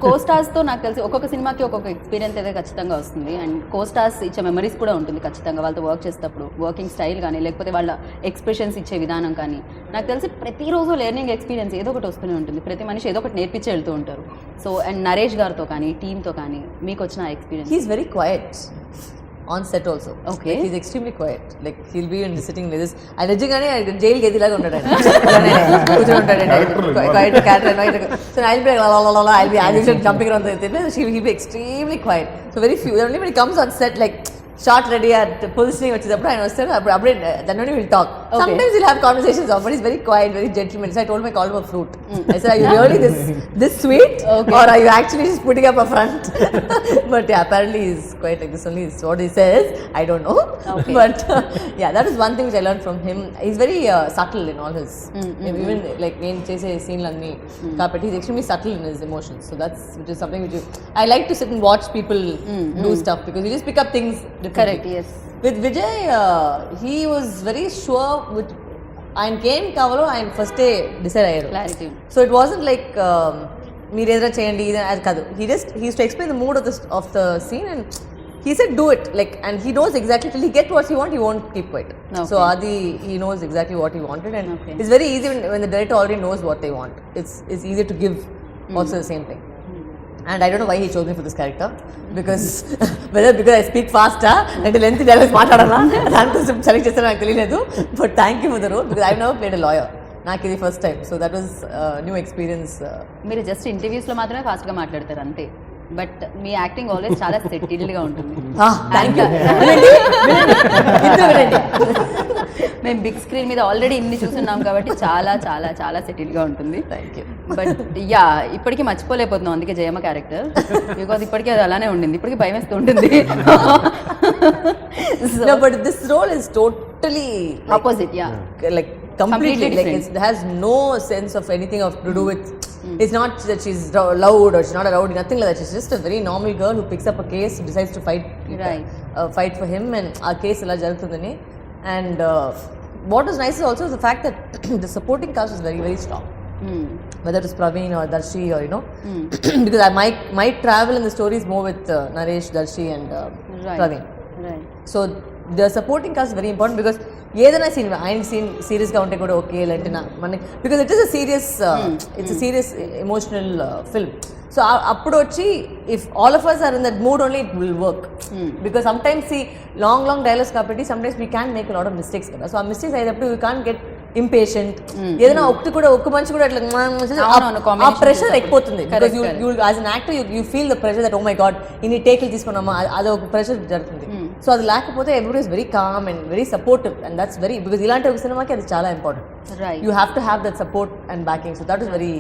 co స్టార్స్తో నాకు తెలిసి ఒక్కొక్క సినిమాకి ఒక్కొక్క ఎక్స్పీరియన్స్ అయితే ఖచ్చితంగా వస్తుంది. అండ్ కో స్టార్స్ ఇచ్చే మెమరీస్ కూడా ఉంటుంది ఖచ్చితంగా. వాళ్ళతో వర్క్ చేసేటప్పుడు వర్కింగ్ స్టైల్ కానీ, లేకపోతే వాళ్ళ ఎక్స్ప్రెషన్స్ ఇచ్చే విధానం కానీ, నాకు తెలిసి ప్రతిరోజు లెర్నింగ్ ఎక్స్పీరియన్స్ ఏదో ఒకటి వస్తూనే ఉంటుంది. ప్రతి మనిషి ఏదో ఒకటి నేర్పించి వెళ్తూ ఉంటారు. సో అండ్ నరేష్ గారితో కానీ, టీంతో కానీ మీకు వచ్చిన experience? He's very quiet on set also. Okay. Like, he's extremely quiet. Like he'll be sitting like this. I నిజంగానే జైలు గదిలాగా ఉంటాడు. కూర్చొని ఉంటాడు. Quiet character. So I'll be like la la la la. I'll be as usual jumping around the thing. He'll be extremely quiet. So very few. Only when he comes on set like shot ready at positioning వచ్చేటప్పుడు ఆయన వస్తాడు. అప్పుడు then only we'll talk. Okay. Sometimes we'll have conversations, but he's very quiet, very gentleman. So I told him I called him a fruit. I said, are you really this sweet? Okay. Or are you actually just putting up a front? But yeah, apparently he's quite like this only is what he says. I don't know. Okay. But yeah, that is one thing which I learned from him. He's very subtle in all his, even like when chase scene lanni, but he's extremely subtle in his emotions. So which is something which I like to sit and watch people do stuff, because you just pick up things differently. Correct, yes. With Vijay, he was very sure with ఆయనకి ఏం కావాలో ఆయన ఫస్టే decide అయ్యారు. Clarity. So it wasn't like మీరు ఏదైనా చేయండి ఇది అది కాదు. He to explain the mood of the scene and he said do it, like, and he knows exactly till he get what he want, he won't keep quiet. Okay. So Adi, he knows exactly what he wanted, and Okay. it's very easy when the director already knows what they want. It's easier to give also the same thing. And I don't know why he chose me for this character, because whether because I speak faster and lengthy dialogues మాట్లాడాలా దానికోసం select చేస్తారో నాకు తెలియలేదు. But thank you for the role, because I've never played a lawyer. నాకు ఇది first time, so that was new experience. మీరు just ఇంటర్వ్యూస్లో మాత్రమే ఫాస్ట్గా మాట్లాడతారు అంతే, బట్ మీ యాక్టింగ్ ఆల్వేస్ చాలా సెటిల్డ్గా ఉంటుంది. Thank you. మేము బిగ్ స్క్రీన్ మీద ఆల్రెడీ ఇన్ని చూస్తున్నాం కాబట్టి చాలా చాలా చాలా సెటిల్గా ఉంటుంది. Thank you. బట్ యా, ఇప్పటికీ మర్చిపోలేకపోతున్నాం అందుకే జయమ్మ క్యారెక్టర్, బికాజ్ ఇప్పటికీ అది అలానే ఉండింది, ఇప్పటికీ భయం వేస్తూ ఉంటుంది. No, but this role is totally opposite. Yeah, like completely like different. it has no sense of anything of to do with. It's not that she's loud or she's not a rowdy, nothing like that. She's just a very normal girl who picks up a case, decides to Right. fight for him, and our case ella jarugutundani. And what was nice is also the fact that the supporting cast is very very strong. Whether it is Praveen or Darshi or because my travel in the story is more with Naresh, Darshi and Right. Praveen. Right. So the supporting cast very important, because ఏదైనా scene ఆయన scene సీరియస్గా ఉంటే కూడా okay, లేదంటే మనకి because it is a serious it's a serious emotional film. So అప్పుడు వచ్చి if all of us are in that mood only it will work, because some times ఈ లాంగ్ డైలాగ్స్ కాబట్టి some times we can make lot of mistakes కదా. So ఆ mistakes అయినప్పుడు you can get impatient. ఏదైనా ఒక్క మంచి కూడా అట్లా ఆ ప్రెషర్ ఎక్కుపోతుంది. Because you as an actor you feel the pressure that oh my god ఇన్ని టేకులు తీసుకున్నామా, అది ఒక ప్రెషర్ జరుగుతుంది. సో అది లేకపోతే everybody is very calm and very supportive, and that's very, because ఇలాంటి ఒక సినిమాకి అది చాలా important. Right. You have to have that support and backing. So that is very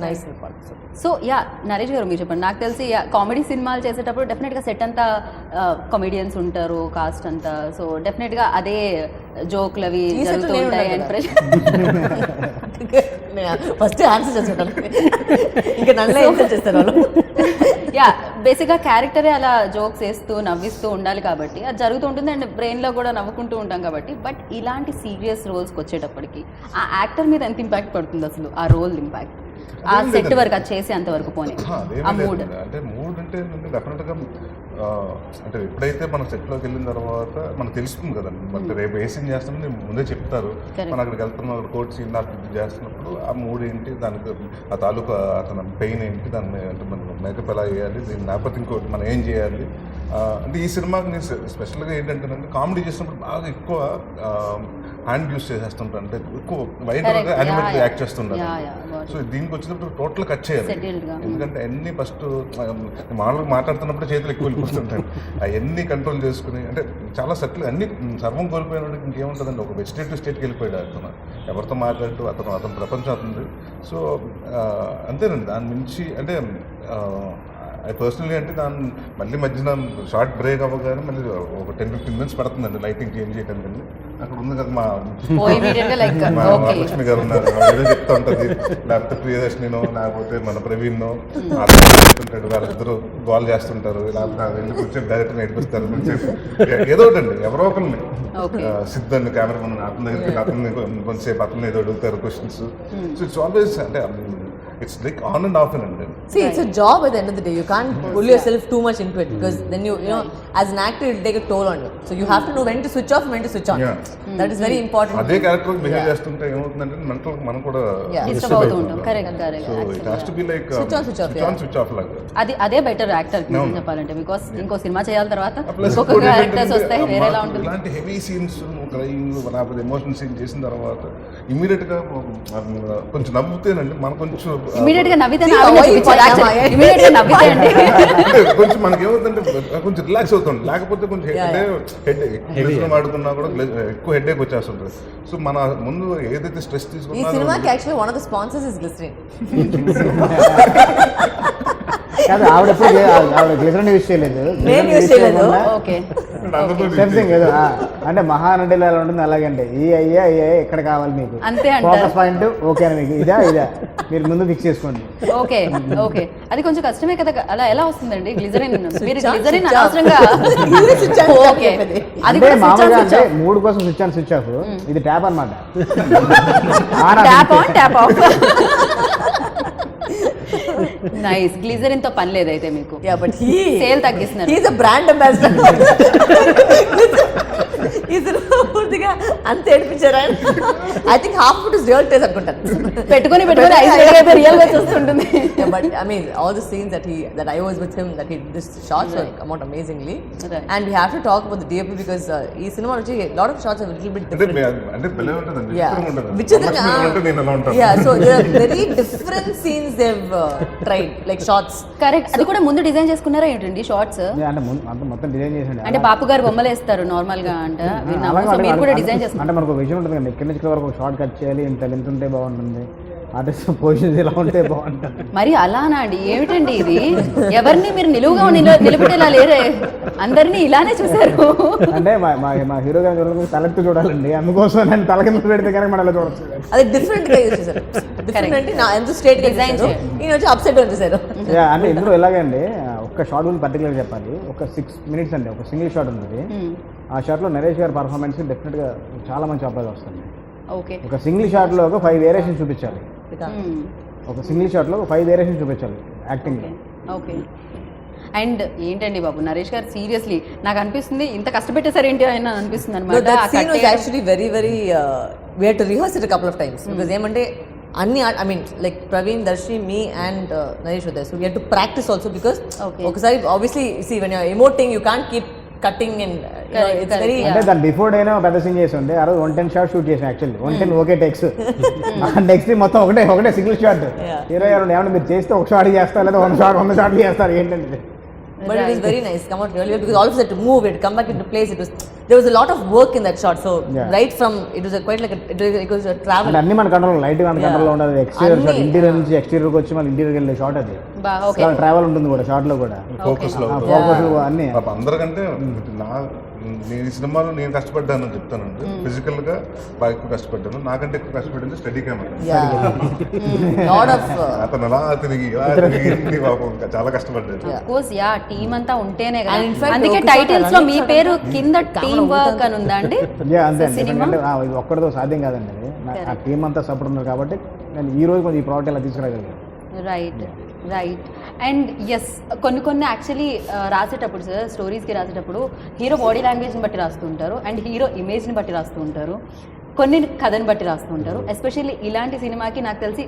nice important. So yeah, Naresh గారు మీరు చెప్పండి. నాకు తెలిసి కామెడీ సినిమాలు చేసేటప్పుడు డెఫినెట్గా సెట్ అంతా కామెడియన్స్ ఉంటారు, కాస్ట్ అంతా. సో డెఫినెట్గా అదే జోక్లు అవి జరుగుతూ ఉంటాయి. అండ్ ఫస్ట్ ఆన్సర్ చేసుకుంటాను, ఇంకా నన్ను ఆన్సర్ చేస్తారు వాళ్ళు. యా, బేసిక్గా క్యారెక్టరే అలా జోక్స్ వేస్తూ నవ్విస్తూ ఉండాలి కాబట్టి అది జరుగుతూ ఉంటుంది. అండ్ బ్రెయిన్లో కూడా నవ్వుకుంటూ ఉంటాం కాబట్టి. బట్ ఇలాంటి సీరియస్ రోల్స్కి వచ్చేటప్పటికి ఆ యాక్టర్ మీద ఎంత ఇంపాక్ట్ పడుతుంది అసలు, ఆ రోల్ ఇంపాక్ట్, ఆ సెట్ వరకు అది చేసే అంతవరకు పోనీ ఆ మూడ్ అంటే మూడ్ అంటే డెఫినెట్గా అంటే ఎప్పుడైతే మనం సెట్లోకి వెళ్ళిన తర్వాత మనకు తెలుస్తుంది కదండి, మనకి రేపు ఏ సీన్ చేస్తామని ముందే చెప్తారు. మనం అక్కడికి వెళ్తున్నాం, అక్కడ కోర్ట్ సీన్ నాకు చేస్తున్నప్పుడు ఆ మూడ్ ఏంటి, దానికి ఆ తాలూకా అతను పెయిన్ ఏంటి, దాన్ని అంటే మనం మేకప్ ఎలా వేయాలి, దీని నేపథ్యం ఇంకోటి మనం ఏం చేయాలి. అంటే ఈ సినిమాకి నేను స్పెషల్గా ఏంటంటే కామెడీ చేసినప్పుడు బాగా ఎక్కువ హ్యాండ్ యూస్ చేసేస్తుంటాను, అంటే ఎక్కువ వైడ్గా యానిమేటెడ్ యాక్ట్ చేస్తుంటాను. సో దీనికి వచ్చినప్పుడు టోటల్ కట్ చేయాలి, ఎందుకంటే అన్ని ఫస్ట్ మామూలుగా మాట్లాడుతున్నప్పుడు చేతులు ఎక్కువ వెళ్ళిపోతుంటాయి. అవన్నీ కంట్రోల్ చేసుకుని, అంటే చాలా సెటిల్ అన్ని సర్వం కోల్పోయినప్పుడు ఇంకేముంటుందండి, ఒక వెజిటేటివ్ స్టేట్కి వెళ్ళిపోయాడు అతను, ఎవరితో మాట్లాడుతూ అతను ప్రపంచం అవుతుంది. సో అంతేనండి. దాని నుంచి అంటే పర్సనలీ అంటే దాన్ని మళ్ళీ మధ్యన షార్ట్ బ్రేక్ అవ్వగానే మళ్ళీ ఒక 10-15 minutes పడుతుందండి లైటింగ్ చేంజ్ చేయడానికి. అక్కడ ఉంది కదా మా ఓ ఇమీడియట్ గా లైక్ మా ఓకే లక్ష్మి గారు ఉన్నారు, ఆవిడ ఏదో చెప్తా ఉంటుంది, లేకపోతే ప్రియదర్శినినో లేకపోతే మన ప్రవీణ్నో చెప్తుంటాడు, వాళ్ళిద్దరు గోల్ చేస్తుంటారు, లేకపోతే వెళ్ళి కూర్చొని డైరెక్ట్ నేర్పిస్తారు కొంచెం ఏదో ఒకటి అండి, ఎవరో ఒకరిని ఓకే సిద్ధండి కెమెరామన్ అతని దగ్గరికి అతన్ని కొంచెంసేపు అతన్ని ఏదో అడుగుతారు క్వశ్చన్స్. సో ఇట్స్ ఆల్వేస్ అంటే it's like on and of అండి. See, it's a job at the end of the day. You can't pull yourself too much into it because then you know, as an actor, it'll take a toll on you. So you have to know when to switch off and when to switch on. Yeah. That is very important. అదే character behave చేస్తుంటే ఏమవుతుందంటే mental మనం కూడా disturb అవుతూ ఉంటాం. Correct so it has to be like Switch on, switch off, yeah. Switch off లాగా. అదే better actor చెప్పాలంటే, బికాస్ ఇంకో సినిమా చేయాల తర్వాత ప్లస్ ఇంకొక యాక్టర్స్ వస్తాయి, వేరేలా ఉంటుంది. ఇలాంటి హెవీ సీన్స్ క్రైమ్ లేకపోతే ఎమోషనల్ సీన్ చేసిన తర్వాత ఇమీడియట్ గా కొంచెం నవ్వుతేనండి మనం కొంచెం ఇమీడియట్ గా నవ్వితే See, ఆవిడ why you చూపించారు point actually. out, yeah. Immediate గా నవ్వితే అండి అంటే కొంచెం మనకి ఏమవుతుందంటే కొంచెం రిలాక్స్ అవుతుంది, లేకపోతే కొంచెం హెడ్ వాడుకున్నా కూడా ఎక్కువ హెడ్ ఏక్ వచ్చేస్తుంటుంది. సో మన ముందు ఏదైతే స్ట్రెస్ ఈ తీసుకున్నా సినిమాకి actually one of the sponsors is glycerine. కాదు, ఆవిడ ఎప్పుడు ఆవిడ గ్లిజరన్ యూజ్ చేయలేదు. నేను యూజ్ చేయలేదు. ఓకే సెన్సింగ్ ఏదో అంటే మహానటిలో ఎలా ఉంటుంది అలాగంటే ఈ అయ్యా ఎక్కడ కావాలి మీకు అంతే అంటారు. ఫోకస్ పాయింట్ ఓకేనా మీకు ఇదా మీరు ముందు ఫిక్స్ చేసుకోండి. ఓకే ఓకే అది కొంచెం కష్టమే కదా, అలా ఎలా వస్తుందండి గ్లిజరిన్? మీరు Switch on, glycerin switch off. అనవసరంగా Switch on, ఓకే చెప్పేది. అది అంటే కూడా switch on, మామూలుగా switch అంటే off. మూడు కోసం స్విచ్ ఆన్ స్విచ్ ఆఫ్, ఇది ట్యాప్ అనమాట. Tap on tap off. Nice. Glycerin తో పని లేదైతే మీకు. Yeah, but సేల్ తగ్గిస్తున్నారు. he's a brand ambassador. ఈ సినిమా పూర్తిగా అంత ఏడిపించారా? I think half foot is real taste అనుకుంటాను. పెట్టుకొని ఐస్ రియల్ గా చూస్తుంటుంది. But I mean, all the scenes that I was with him, that he this shots have come out amazingly. Right. And we have to talk about the DOP because ఈ cinema వచ్చి a lot of shots are a little bit అంటే different. అంటే భలే ఉంటుందండి, Yeah. విచిత్రంగా ఉంటుంది. విచిత్రంగా, లక్ష్మి ఎలా ఉంటే నేను ఎలా ఉంటాను. Yeah, so there are very different scenes they've tried, like shots. Correct. అది కూడా ముందు డిజైన్ చేసుకున్నారా ఏంటండి షార్ట్స్? అంటే అంత మొత్తం డిజైన్ చేసిండే అంటే బాపు గారు బొమ్మలు వేస్తారు నార్మల్ గా అంట. సో మీరు కూడా డిజైన్ చేసుకుంటారు. అంటే మనకు విజన్ ఉంటుంది కదా, ఇక్కడి నుంచి ఇక్కడ వరకు ఒక షార్ట్ కట్ చేయాలి, ఇంత లెంత్ ఉంటే బాగుంటుంది, ఆర్టిస్ట్ పొజిషన్స్ ఇలా ఉంటే బాగుంటుంది. మరి అలానా అండి? ఏమిటండి ఇది? ఎవరిని మీరు నిలువుగా నిలబెట్టేలా లేరే, అందరినీ ఇలానే చూసారు. అంటే మా హీరో గారిని చూడాలి, తలెత్తి చూడాలండి, అందుకోసం నేను తల కింద పెడితే కనుక మనం అలా చూడొచ్చు. అది డిఫరెంట్ గా యూజ్ చేశారు. డిఫరెంట్ అంటే నా ఎంత స్ట్రేట్ గా Design డిజైన్ ఈయన వచ్చి అప్సెట్ వచ్చేసారు. అంటే ఇందులో ఎలాగండి, ఒక్క షార్ట్ గురించి పర్టికులర్ చెప్పాలి, ఒక 6 minutes అండి, ఒక సింగిల్ షాట్ ఉంటుంది. ఆ షాట్లో నరేష్ గారి పర్ఫార్మెన్స్ డెఫినెట్గా చాలా మంచి అప్లై వస్తుంది. ఓకే. ఒక సింగిల్ షాట్లో ఒక 5 వేరియేషన్ చూపించాలి, ఒక సింగిల్ షాట్లో 5 వేరియేషన్ చూపించాలి యాక్టింగ్. ఓకే. అండ్ ఏంటండి బాబు నరేష్ గారు, సీరియస్లీ నాకు అనిపిస్తుంది ఇంత కష్టపెట్టేసారు ఏంటి ఆయన అనిపిస్తుంది No, అనమాట. that scene was actually very we had to rehearse it a couple of times because ఏమంటే అన్ని I mean like Praveen, Darshi, me and Naresh were there, so we had to practice also because Okay. ఒకసారి obviously see when you're emoting you can't keep cutting and it's very అంటే దాని before అయినా పెద్ద scene చేసి ఉండే, ఆ రోజు 110 shot shoot చేసాం యాక్చువల్లీ. 110 ఒకే టెక్స్, నెక్స్ట్ మొత్తం ఒకటే సింగిల్ షాట్. Yeah. 22 ఏమన్నా మీరు చేస్తే ఒక షాట్ చేస్తారు లేదా 100 షాట్లు చేస్తారు ఏంటంటే. but it was very nice, come out really well because all of us had to move it, come back into place. There was a lot of work in that shot, so Yeah. right from it was quite like it was a travel. అంటే అన్ని మన control, light మన కంట్రోల్లో ఉండదు. Exterior shot, అన్ని, interior నుంచి ఎక్స్టీరియర్కి వచ్చి మళ్ళీ ఇంటీరియర్కి వెళ్ళే షాట్ అది. ఓకే. ట్రావెల్ ఉంటుంది కూడా షాట్లో కూడా, ఫోకస్ లో ఫోకస్ అన్ని. పాప అందరికంటే నేను ఈ సినిమాలో నేను కష్టపడ్డాను అని చెప్తానండి. ఫిజికల్ గా బాగా ఎక్కువ కష్టపడ్డాను, నాకంటే ఎక్కువ కష్టపడింది స్టడీ కెమెరా. lot of అతను అలా తిరిగి పాపం ఇంకా చాలా కష్టపడ్డాడు. కోర్స్ యా, టీమ్ అంతా ఉంటేనే కదా. And in fact, అందుకే ఒక టైటిల్స్ లో మీ shot పేరు అలానే కింద టీమ్ వర్క్ అని ఉందా అండి? అంతే అండి, సినిమా ఎందుకంటే ఇది ఒక్కడితో సాధ్యం కాదండి అది. ఆ టీం అంతా సపోర్ట్ ఉన్నారు కాబట్టి నేను ఈ రోజు కొంచెం ఈ ప్రోడక్ట్ ఇలా తీసుకురాగలిగాను. Right right. అండ్ ఎస్, కొన్ని యాక్చువల్లీ రాసేటప్పుడు సార్, స్టోరీస్కి రాసేటప్పుడు హీరో బాడీ లాంగ్వేజ్ని బట్టి రాస్తూ ఉంటారు, అండ్ హీరో ఇమేజ్ని బట్టి రాస్తూ ఉంటారు, కొన్ని కథని బట్టి రాస్తూ ఉంటారు. ఎస్పెషల్లీ ఇలాంటి సినిమాకి నాకు తెలిసి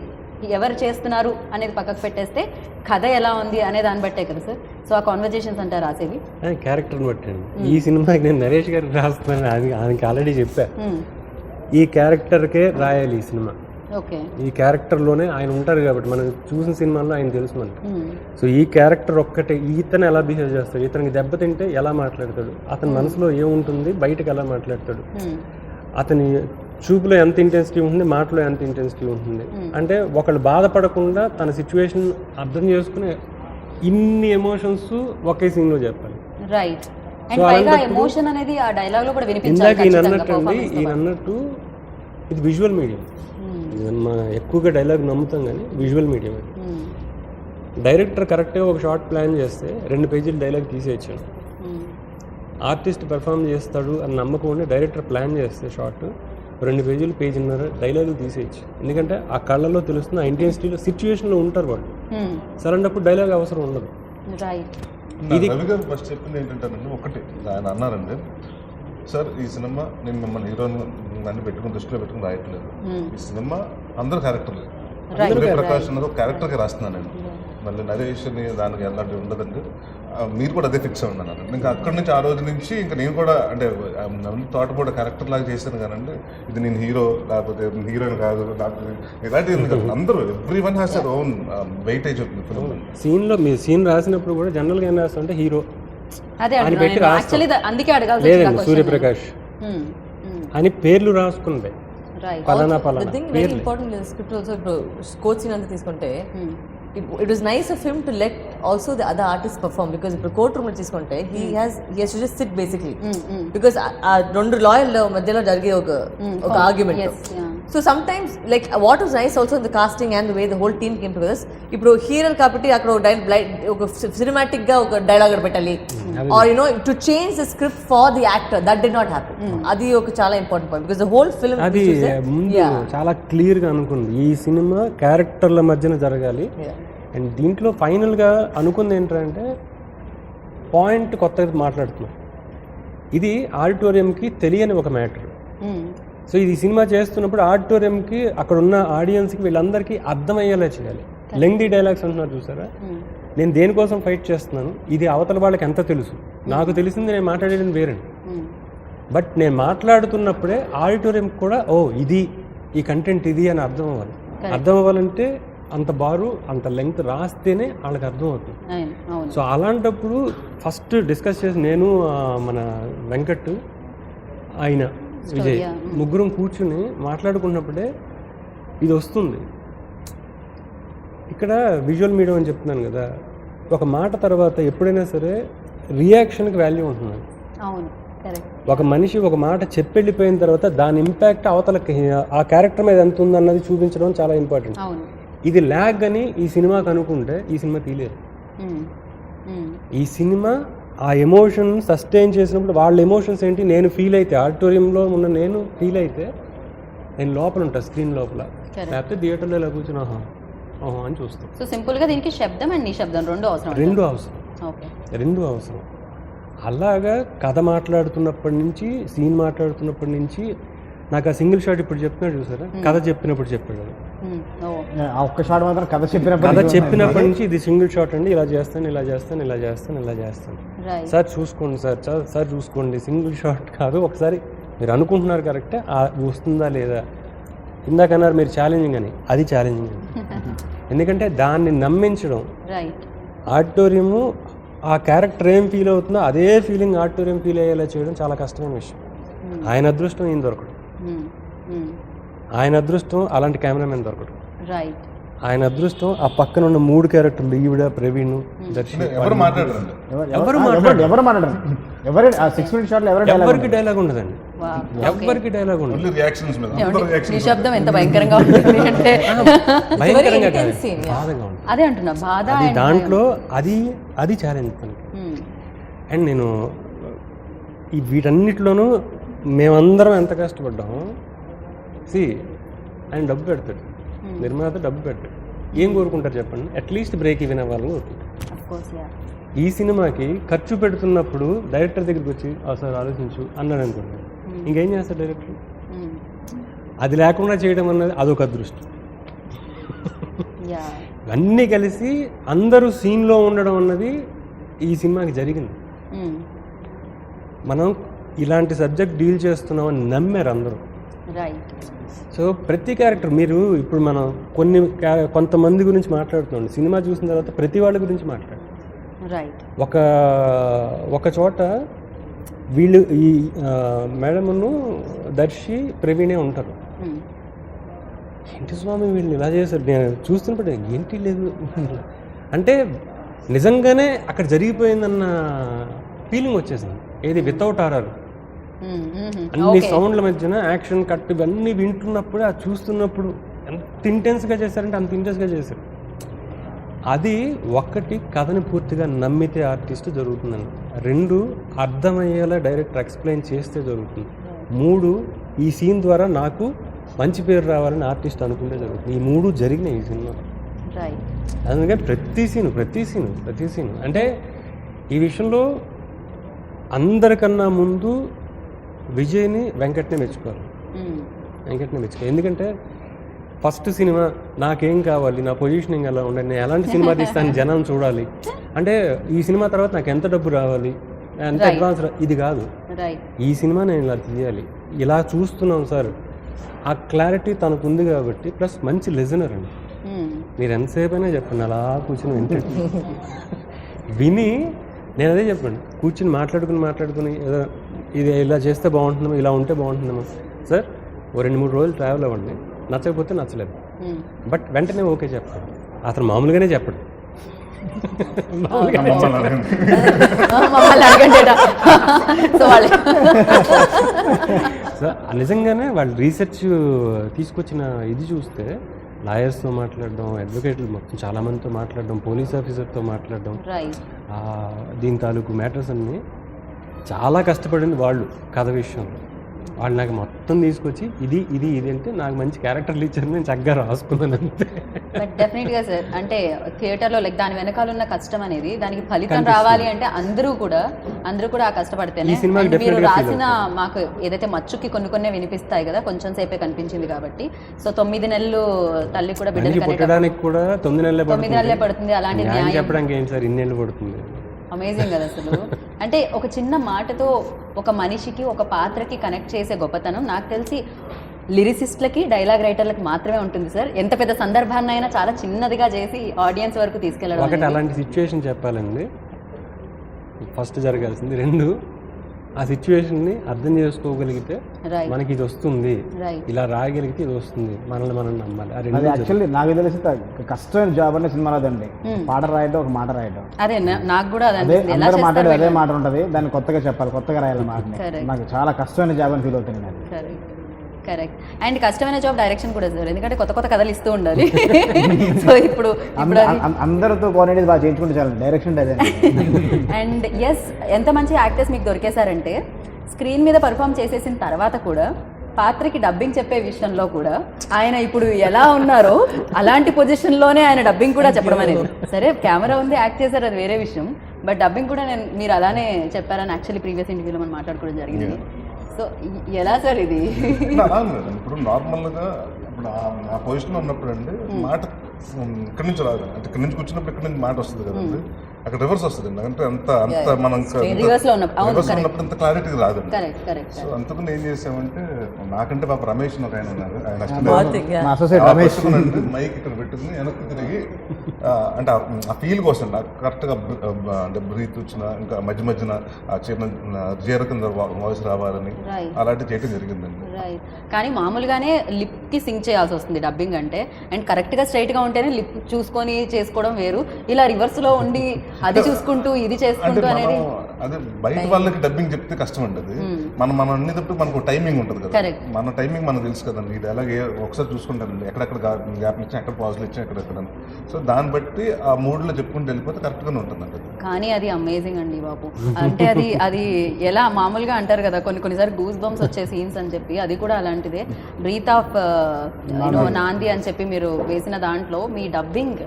ఎవరు చేస్తున్నారు అనేది పక్కకు పెట్టేస్తే కథ ఎలా ఉంది అనే దాన్ని బట్టే కదా సార్. సో ఆ కాన్వర్జేషన్స్ అంటే రాసేవి క్యారెక్టర్ని బట్టి అండి. ఈ సినిమాకి నేను నరేష్ గారికి రాస్తున్నాను, ఆయనకి ఆల్రెడీ చెప్పా, ఈ క్యారెక్టర్కే రాయాలి ఈ సినిమా. ఓకే. ఈ క్యారెక్టర్లోనే ఆయన ఉంటారు కాబట్టి మనం చూసిన సినిమాల్లో ఆయన తెలుసు మనకి. సో ఈ క్యారెక్టర్ ఒక్కటే, ఈతను ఎలా బిహేవ్ చేస్తాడు, ఇతనికి దెబ్బతింటే ఎలా మాట్లాడతాడు, అతని మనసులో ఏముంటుంది, బయటకు ఎలా మాట్లాడతాడు, అతని చూపులో ఎంత ఇంటెన్సిటీ ఉంటుంది, మాటలో ఎంత ఇంటెన్సిటీ ఉంటుంది, అంటే ఒకళ్ళు బాధపడకుండా తన సిచ్యువేషన్ అర్థం చేసుకుని ఇన్ని ఎమోషన్స్ ఒకే సీన్లో చెప్పాలి. రైట్. అండ్ పైగా ఎమోషన్ అనేది ఆ డైలాగ్ లో కూడా వినిపించాలి ఇందాక ఈయన ఖచ్చితంగా అన్నట్టు అండి, performance తో ఈయన పాటు. అన్నట్టు ఇది విజువల్ మీడియం. మనం ఎక్కువగా డైలాగ్ నమ్ముతాం కానీ విజువల్ మీడియం అది. మ్మ్. డైరెక్టర్ కరెక్ట్గా ఒక షార్ట్ ప్లాన్ చేస్తే 2 పేజీలు డైలాగ్ తీసేయచ్చాను. మ్మ్. ఆర్టిస్ట్ పెర్ఫామ్ చేస్తాడు అని నమ్మకం ఉండి డైరెక్టర్ ప్లాన్ చేస్తే షార్ట్ 2 పేజీలు పేజీన్నర డైలాగులు తీసేయచ్చు. ఎందుకంటే ఆ కళ్ళలో తెలుస్తుంది, ఆ ఇంటెన్సిటీలో సిచ్యువేషన్లో ఉంటారు వాళ్ళు. మ్మ్. సరైనప్పుడు డైలాగ్ అవసరం ఉండదు. రైట్. రవి గారు ఫస్ట్ చెప్పింది ఏంటంటేనండి, ఒకటి ఆయన అన్నారండి, సార్ ఈ సినిమా నేను మిమ్మల్ని హీరోని నన్ను పెట్టుకుని దృష్టిలో పెట్టుకుని రాయట్లేదు, ఈ సినిమా అందరు క్యారెక్టర్లు. సూర్యప్రకాష్ అన్నది ఒక క్యారెక్టర్కి రాస్తున్నాను నేను, మళ్ళీ నరేష్ అని దానికి ఎలాంటివి ఉండదండి, మీరు కూడా అదే ఫిక్స్ అవ్వండి అన్నారు. ఇంకా అక్కడి నుంచి ఆ రోజు నుంచి ఇంకా నేను కూడా అంటే తోటపూట క్యారెక్టర్ లాగా చేశాను కానండి, ఇది నేను హీరో లేకపోతే హీరోయిన్ కాదు ఇలాంటివి అందరూ every one has their own weightage అవుతుంది ఫిల్మ్. సీన్లో మీరు సీన్ రాసినప్పుడు కూడా జనరల్గా ఏం రాస్తా అంటే హీరో అదే అని పెట్టి యాక్చువల్లీ అందుకే అడగాల్సి లేదండి సూర్యప్రకాష్ అని పేర్లు రాసుకుంది. రైట్. పలానా The పలానా thing very important in the script also, ఇప్పుడు కోచ్ సీన్ అంతా తీసుకుంటే it was nice of him to let also the other artists perform, because ఇప్పుడు కోర్ట్ రూమ్ తీసుకుంటే he has to just sit basically, because ఆ 2 లాయర్ల మధ్యలో జరిగే ఒక argument. So sometimes like what was nice also in the casting and the way the whole team came together. ఇప్పుడు hero కాబట్టి అక్కడ ఒక సినిమాటిక్ గా ఒక డైలాగ్ పెట్టాలి, are you know to change the script for the actor, that did not happen. అది ఒక చాలా important point, because the whole film అది ముందు చాలా క్లియర్గా అనుకుంది ఈ సినిమా క్యారెక్టర్ల మధ్యన జరగాలి. అండ్ దీంట్లో ఫైనల్గా అనుకుంది ఏంటంటే పాయింట్ కొత్తగా మాట్లాడుతున్నాం, ఇది ఆడిటోరియంకి తెలియని ఒక మ్యాటర్. సో ఇది సినిమా చేస్తున్నప్పుడు ఆడిటోరియంకి అక్కడ ఉన్న ఆడియన్స్కి వీళ్ళందరికీ అర్థమయ్యేలా చేయాలి. లెంగ్దీ డైలాగ్స్ అంటున్నారు చూసారా, నేను దేనికోసం ఫైట్ చేస్తున్నాను, ఇది అవతల వాళ్ళకి ఎంత తెలుసు, నాకు తెలిసింది నేను మాట్లాడేది వేరే. బట్ నేను మాట్లాడుతున్నప్పుడే ఆడిటోరియంకి కూడా ఓ ఇది ఈ కంటెంట్ ఇది అని అర్థం అవ్వాలి. అర్థం అవ్వాలంటే అంత బారు అంత లెంగ్త్ రాస్తేనే వాళ్ళకి అర్థం అవుతుంది. సో అలాంటప్పుడు ఫస్ట్ డిస్కస్ చేసి నేను మన వెంకట్ ఆయన విజయ్ ముగ్గురం కూర్చుని మాట్లాడుకున్నప్పుడే ఇది వస్తుంది. ఇక్కడ విజువల్ మీడియం అని చెప్తున్నాను కదా, ఒక మాట తర్వాత ఎప్పుడైనా సరే రియాక్షన్కి వాల్యూ ఉంటుంది. ఒక మనిషి ఒక మాట చెప్పెళ్ళిపోయిన తర్వాత దాని ఇంపాక్ట్ అవతలకి ఆ క్యారెక్టర్ మీద ఎంత ఉందన్నది చూపించడం చాలా ఇంపార్టెంట్. ఇది ల్యాగ్ అని ఈ సినిమాకి అనుకుంటే ఈ సినిమా తీయలేదు. ఈ సినిమా ఆ ఎమోషన్ సస్టైన్ చేసినప్పుడు వాళ్ళ ఎమోషన్స్ ఏంటి, నేను ఫీల్ అయితే ఆడిటోరియంలో ఉన్న నేను ఫీల్ అయితే నేను లోపల ఉంటాను స్క్రీన్ లోపల, లేకపోతే థియేటర్లో ఇలా కూర్చుని ఆహా అని చూస్తాం. సో సింపుల్గా దీనికి శబ్దం అండ్ నిశ్శబ్దం రెండు అవసరం. అలాగా కథ మాట్లాడుతున్నప్పటి నుంచి సీన్ మాట్లాడుతున్నప్పటి నుంచి నాకు ఆ సింగిల్ షాట్ ఇప్పుడు చెప్తున్నాడు చూసారా, కథ చెప్పినప్పుడు చెప్పాడు. ఒక్క షాట్ మాత్రం కథ చెప్పినప్పటి నుంచి ఇది సింగిల్ షాట్ అండి, ఇలా చేస్తాను. సార్ చూసుకోండి సార్ చూసుకోండి, సింగిల్ షాట్ కాదు, ఒకసారి మీరు అనుకుంటున్నారు కరెక్టే వస్తుందా లేదా. ఇందాకన్నారు మీరు ఛాలెంజింగ్ అని, అది ఛాలెంజింగ్ అని. ఎందుకంటే దాన్ని నమ్మించడం, ఆడిటోరియము ఆ క్యారెక్టర్ ఏం ఫీల్ అవుతుందో అదే ఫీలింగ్ ఆడిటోరియం ఫీల్ అయ్యేలా చేయడం చాలా కష్టమైన విషయం. ఆయన అదృష్టం ఈయన దొరకడం, ఆయన అదృష్టం అలాంటి కెమెరామెన్ దొరకడం, ఆయన అదృష్టం ఆ పక్కన ఉన్న 3 క్యారెక్టర్లు ఈవిడ, ప్రవీణ్, దర్శి, ఎవరు మాట్లాడారు, ఎవరికి డైలాగ్ ఉండదండి, ఎవరికి డైలాగ్ ఉండదు. నిశ్శబ్దం ఎంత భయంకరంగా ఉంటుంది అంటే భయంకరంగా కాదు, బాధగా ఉంటుంది. అదే అంటున్నా, బాధ. అది దాంట్లో అది ఛాలెంజ్ తనకి. అండ్ నేను ఈ వీటన్నిటిలోనూ మేమందరం ఎంత కష్టపడ్డాము. ఆయన డబ్బు పెడతాడు, నిర్మాత డబ్బు పెడతాడు, ఏం కోరుకుంటారు చెప్పండి, అట్లీస్ట్ బ్రేక్ ఈవెన్ అవ్వాలని కోరుకుంటారు. ఈ సినిమాకి ఖర్చు పెడుతున్నప్పుడు డైరెక్టర్ దగ్గరికి వచ్చి సార్ ఆలోచించు అన్నాడు అనుకోండి, ఇంకేం చేస్తాడు డైరెక్టర్. అది లేకుండా చేయడం అన్నది అదొక అదృష్టం. అన్నీ కలిసి అందరూ సీన్లో ఉండడం అన్నది ఈ సినిమాకి జరిగింది. మనం ఇలాంటి సబ్జెక్ట్ డీల్ చేస్తున్నామని నమ్మారు అందరూ. సో ప్రతి క్యారెక్టర్ మీరు ఇప్పుడు మనం కొంతమంది గురించి మాట్లాడుతున్నాం, సినిమా చూసిన తర్వాత ప్రతి వాళ్ళ గురించి మాట్లాడు. ఒక చోట వీళ్ళు ఈ మేడమును దర్శి ప్రవీణే ఉంటారు. ఏంటి స్వామి వీళ్ళు ఇలా చేశారు, నేను చూస్తున్నప్పుడు ఏంటి లేదు అంటే నిజంగానే అక్కడ జరిగిపోయిందన్న ఫీలింగ్ వచ్చేసింది. ఏది వితౌట్ ఆర్ఆర్ మ్మ్, మ్మ్. అన్ని ఓకే. సౌండ్ల మధ్యన యాక్షన్ కట్ ఇవన్నీ వింటున్నప్పుడు అది చూస్తున్నప్పుడు ఎంత ఇంటెన్స్గా చేశారంటే అంత ఇంటెన్స్గా చేశారు. అది ఒక్కటి కథని పూర్తిగా నమ్మితే ఆర్టిస్ట్ జరుగుతుందండి. 2 అర్థమయ్యేలా డైరెక్టర్ ఎక్స్ప్లెయిన్ చేస్తే జరుగుతుంది. 3 ఈ సీన్ ద్వారా నాకు మంచి పేరు రావాలని ఆర్టిస్ట్ అనుకుంటే జరుగుతుంది. ఈ 3 జరిగినాయి ఈ సినిమా. రైట్. అందుకని ప్రతి సీను అంటే ఈ విషయంలో అందరికన్నా ముందు విజయ్ని వెంకట్నే మెచ్చుకోవాలి. ఎందుకంటే ఫస్ట్ సినిమా నాకేం కావాలి, నా పొజిషనింగ్ ఎలా ఉండాలి, నేను ఎలాంటి సినిమా తీస్తాను జనం చూడాలి అంటే ఈ సినిమా తర్వాత నాకు ఎంత డబ్బు రావాలి, ఎంత అడ్వాన్స్ ఇది కాదు. రైట్. ఈ సినిమా నేను ఇలా తీయాలి, ఇలా చూస్తున్నాం సార్, ఆ క్లారిటీ తనకు ఉంది కాబట్టి. ప్లస్ మంచి లిజనర్ అండి. మీరు ఎంతసేపు అయినా చెప్పండి, అలా కూర్చొని వింటాడు. విని నేను అదే చెప్పండి, కూర్చుని మాట్లాడుకుని ఏదో ఇది ఇలా చేస్తే బాగుంటుందేమో, ఇలా ఉంటే బాగుంటుందేమో సార్, ఓ 2-3 రోజులు ట్రావెల్ అవ్వండి, నచ్చకపోతే నచ్చలేదు, బట్ వెంటనే ఓకే చెప్పాడు. అతను మామూలుగానే చెప్పడు. మమ్మల్ని అడగండి. సో వాళ్ళు సో నిజంగానే వాళ్ళు రీసెర్చ్ తీసుకొచ్చిన ఇది చూస్తే లాయర్స్తో మాట్లాడడం, అడ్వకేట్లు మొత్తం చాలామందితో మాట్లాడడం, పోలీస్ ఆఫీసర్తో మాట్లాడడం, రైట్. దీని తాలూకు మ్యాటర్స్ అన్నీ చాలా కష్టపడింది వాళ్ళు. కథ విషయంలో వాళ్ళు నాకు మొత్తం తీసుకొచ్చి ఇది అంటే నాకు మంచి క్యారెక్టర్లు ఇచ్చారు, నేను చక్కగా రాసుకున్నాను అంతే. బట్ డెఫినెట్గా సార్, అంటే థియేటర్లో లైక్ దాని వెనకాల ఉన్న కష్టం అనేది దానికి ఫలితం రావాలి అంటే అందరూ కూడా ఆ కష్టపడితేనే. మీరు రాసిన మాకు ఏదైతే మచ్చుకి కొన్ని వినిపిస్తాయి కదా, కొంచెం సేపే కనిపించింది కాబట్టి. సో 9 నెలలు తల్లి కూడా బిడ్డలు పుట్టడానికి కూడా 9 నెలలే పడుతుంది. అలాంటి న్యాయం చెప్పడానికి ఏంటి సార్, 2 నెలలు పడుతుంది. అమేజింగ్ కదా అసలు. అంటే ఒక చిన్న మాటతో ఒక మనిషికి, ఒక పాత్రకి కనెక్ట్ చేసే గొప్పతనం నాకు తెలిసి లిరిసిస్ట్లకి, డైలాగ్ రైటర్లకి మాత్రమే ఉంటుంది సార్. ఎంత పెద్ద సందర్భాన్ని అయినా చాలా చిన్నదిగా చేసి ఆడియన్స్ వరకు తీసుకెళ్ళడం. ఒకటి అలాంటి సిచ్యువేషన్ చెప్పాలండి, ఫస్ట్ జరగాల్సింది. 2 ఆ సిచ్యువేషన్ని అర్థం చేసుకోగలిగితే మనకి ఇది వస్తుంది, ఇలా రాయగలిగితే ఇది వస్తుంది, మనల్ని మనం నమ్మాలి. అది యాక్చువల్లీ నాకు తెలిసి కష్టమైన జాబ్ అనే సినిమాలో అదండి. పాట రాయడం, ఒక మాట రాయడం. అదే నాకు కూడా అదే అందరూ మాట్లాడేది అదే మాట ఉంటుంది, దాన్ని కొత్తగా చెప్పాలి, కొత్తగా రాయాలి మాటని. నాకు చాలా కష్టమైన జాబ్ అని ఫీల్ అవుతుంది నేను. కరెక్ట్. అండ్ కష్టమైన జాబ్ డైరెక్షన్ కూడా సార్, ఎందుకంటే కొత్త కథలు ఇస్తూ ఉండాలి. సో ఇప్పుడు అందరితో కోఆర్డినేట్ బాగా చేయించుకుంటే చాలు, డైరెక్షన్ అదే. అండ్ ఎస్, ఎంత మంచి యాక్టర్స్ మీకు దొరికేశారంటే స్క్రీన్ మీద పర్ఫామ్ చేసేసిన తర్వాత కూడా పాత్రకి డబ్బింగ్ చెప్పే విషయంలో కూడా ఆయన ఇప్పుడు ఎలా ఉన్నారో అలాంటి పొజిషన్లోనే ఆయన డబ్బింగ్ కూడా చెప్పడం అనేది. సరే కెమెరా ఉంది, యాక్ట్ చేశారు, అది వేరే విషయం. బట్ డబ్బింగ్ కూడా మీరు అలానే చెప్పారని యాక్చువల్లీ ప్రీవియస్ ఇంటర్వ్యూలో మనం మాట్లాడుకోవడం జరిగింది. సో ఎలా సార్ ఇది? అలా లేదు. ఇప్పుడు నార్మల్గా ఇప్పుడు ఆ పొజిషన్లో ఉన్నప్పుడు అండి మాట ఇక్కడి నుంచి రాదు, అంటే ఇక్కడి నుంచి కూర్చున్నప్పుడు ఇక్కడి నుంచి మాట వస్తుంది కదండి, అక్కడ రివర్స్ వస్తుంది. అంటే అంత మనం ఉన్నప్పుడు అంత క్లారిటీ రాదు. సో అంతకుని ఏం చేసామంటే, నాకంటే పాప రమేష్ ఒక ఆయన ఉన్నారు, ఆయన మైక్ ఇక్కడ పెట్టుకుని వెనక్కి తిరిగి అంటే ఆ ఫీల్ కోసం నాకు కరెక్ట్గా అంటే బ్రీత్ వచ్చిన, ఇంకా మధ్యన ఆ చిన్న జీర కింద వాయిస్ రావాలని అలాంటివి చేయడం జరిగిందండి. కానీ మామూలుగానే లిప్కి సింక్ చేయాల్సి వస్తుంది డబ్బింగ్ అంటే. అండ్ కరెక్ట్గా స్ట్రైట్గా ఉంటేనే లిప్ చూసుకొని చేసుకోవడం వేరు, ఇలా రివర్స్లో ఉండి అది చూసుకుంటూ ఇది చేసుకుంటూ అనేది. అదే బయట వాళ్ళకి డబ్బింగ్ చెప్తే కష్టం ఉంటుంది. మనం అన్నిటప్పుడు మనకు టైమింగ్ ఉంటుంది కదా, మన టైమింగ్ మనకు తెలుసు కదండి. ఇది అలాగే ఒకసారి చూసుకుంటానండి, ఎక్కడెక్కడ గ్యాప్ ఇచ్చిన, ఎక్కడ పాజులు ఇచ్చిన, ఎక్కడెక్కడ. సో దాన్ని బట్టి ఆ మూడ్లో చెప్పుకుంటూ వెళ్ళిపోతే కరెక్ట్గానే ఉంటుందండి. కానీ అది అమేజింగ్ అండి బాబు. అంటే అది ఎలా మామూలుగా అంటారు కదా కొన్నిసారి గూస్ బంప్స్ వచ్చే సీన్స్ అని చెప్పి, అది కూడా అలాంటిదే. బ్రీత్ ఆఫ్ నాంది అని చెప్పి మీరు వేసిన దాంట్లో మీ డబ్బింగ్,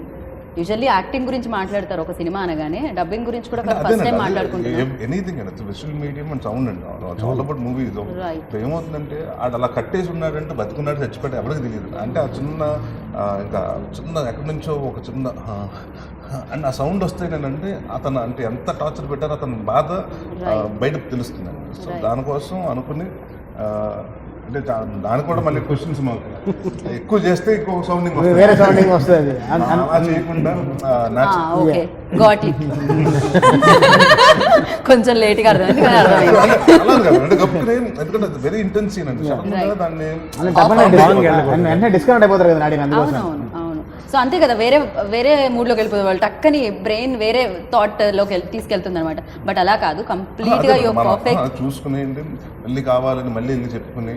యూజువల్లీ యాక్టింగ్ గురించి మాట్లాడతారు ఒక సినిమా అనగానే, డబ్బింగ్ గురించి కూడా ఫస్ట్ టైం మాట్లాడుకుంటున్నాం. ఎనీథింగ్ అండి, విజువల్ మీడియం అండ్ సౌండ్ అండి, ఆల్ అబౌట్ మూవీస్. ఏమవుతుందంటే ఆడు అలా కట్టేసి ఉన్నాడంటే బతుకున్నాడు, చచ్చిపోయాడు ఎవరికి తెలియదు. అంటే ఆ ఇంకా చిన్న ఎక్కడి నుంచో ఒక చిన్న అండ్ ఆ సౌండ్ వస్తేనేనంటే అతను అంటే ఎంత టార్చర్ పెట్టారో అతని బాధ బయటకు తెలుస్తుందండి. సో దానికోసం అనుకుని అంటే దానికి కూడా మళ్ళీ క్వశ్చన్స్ మాకు ఎక్కువ చేస్తే ఇంకొక సౌండింగ్ వేరే సౌండింగ్ వస్తుంది. అలా చేయకుండా కొంచెం లేట్గా అర్థమైంది. అలా కాదు అంటే గొప్పనే, ఎందుకంటే అది వెరీ ఇంటెన్స్ సీన్ అండి. దాన్ని వెంటనే డిస్కౌంట్ అయిపోతారు కదా. అవును. సో సో అంతే కదా, వేరే వేరే మూడ్లోకి వెళ్ళిపోతుంది వాళ్ళు, టక్కని బ్రెయిన్ వేరే థాట్లోకి తీసుకెళ్తుంది అనమాట. బట్ అలా కాదు, కంప్లీట్గా యువర్ పర్ఫెక్ట్ చూసుకుని మళ్ళీ కావాలని మళ్ళీ వెళ్ళి చెప్పుకుని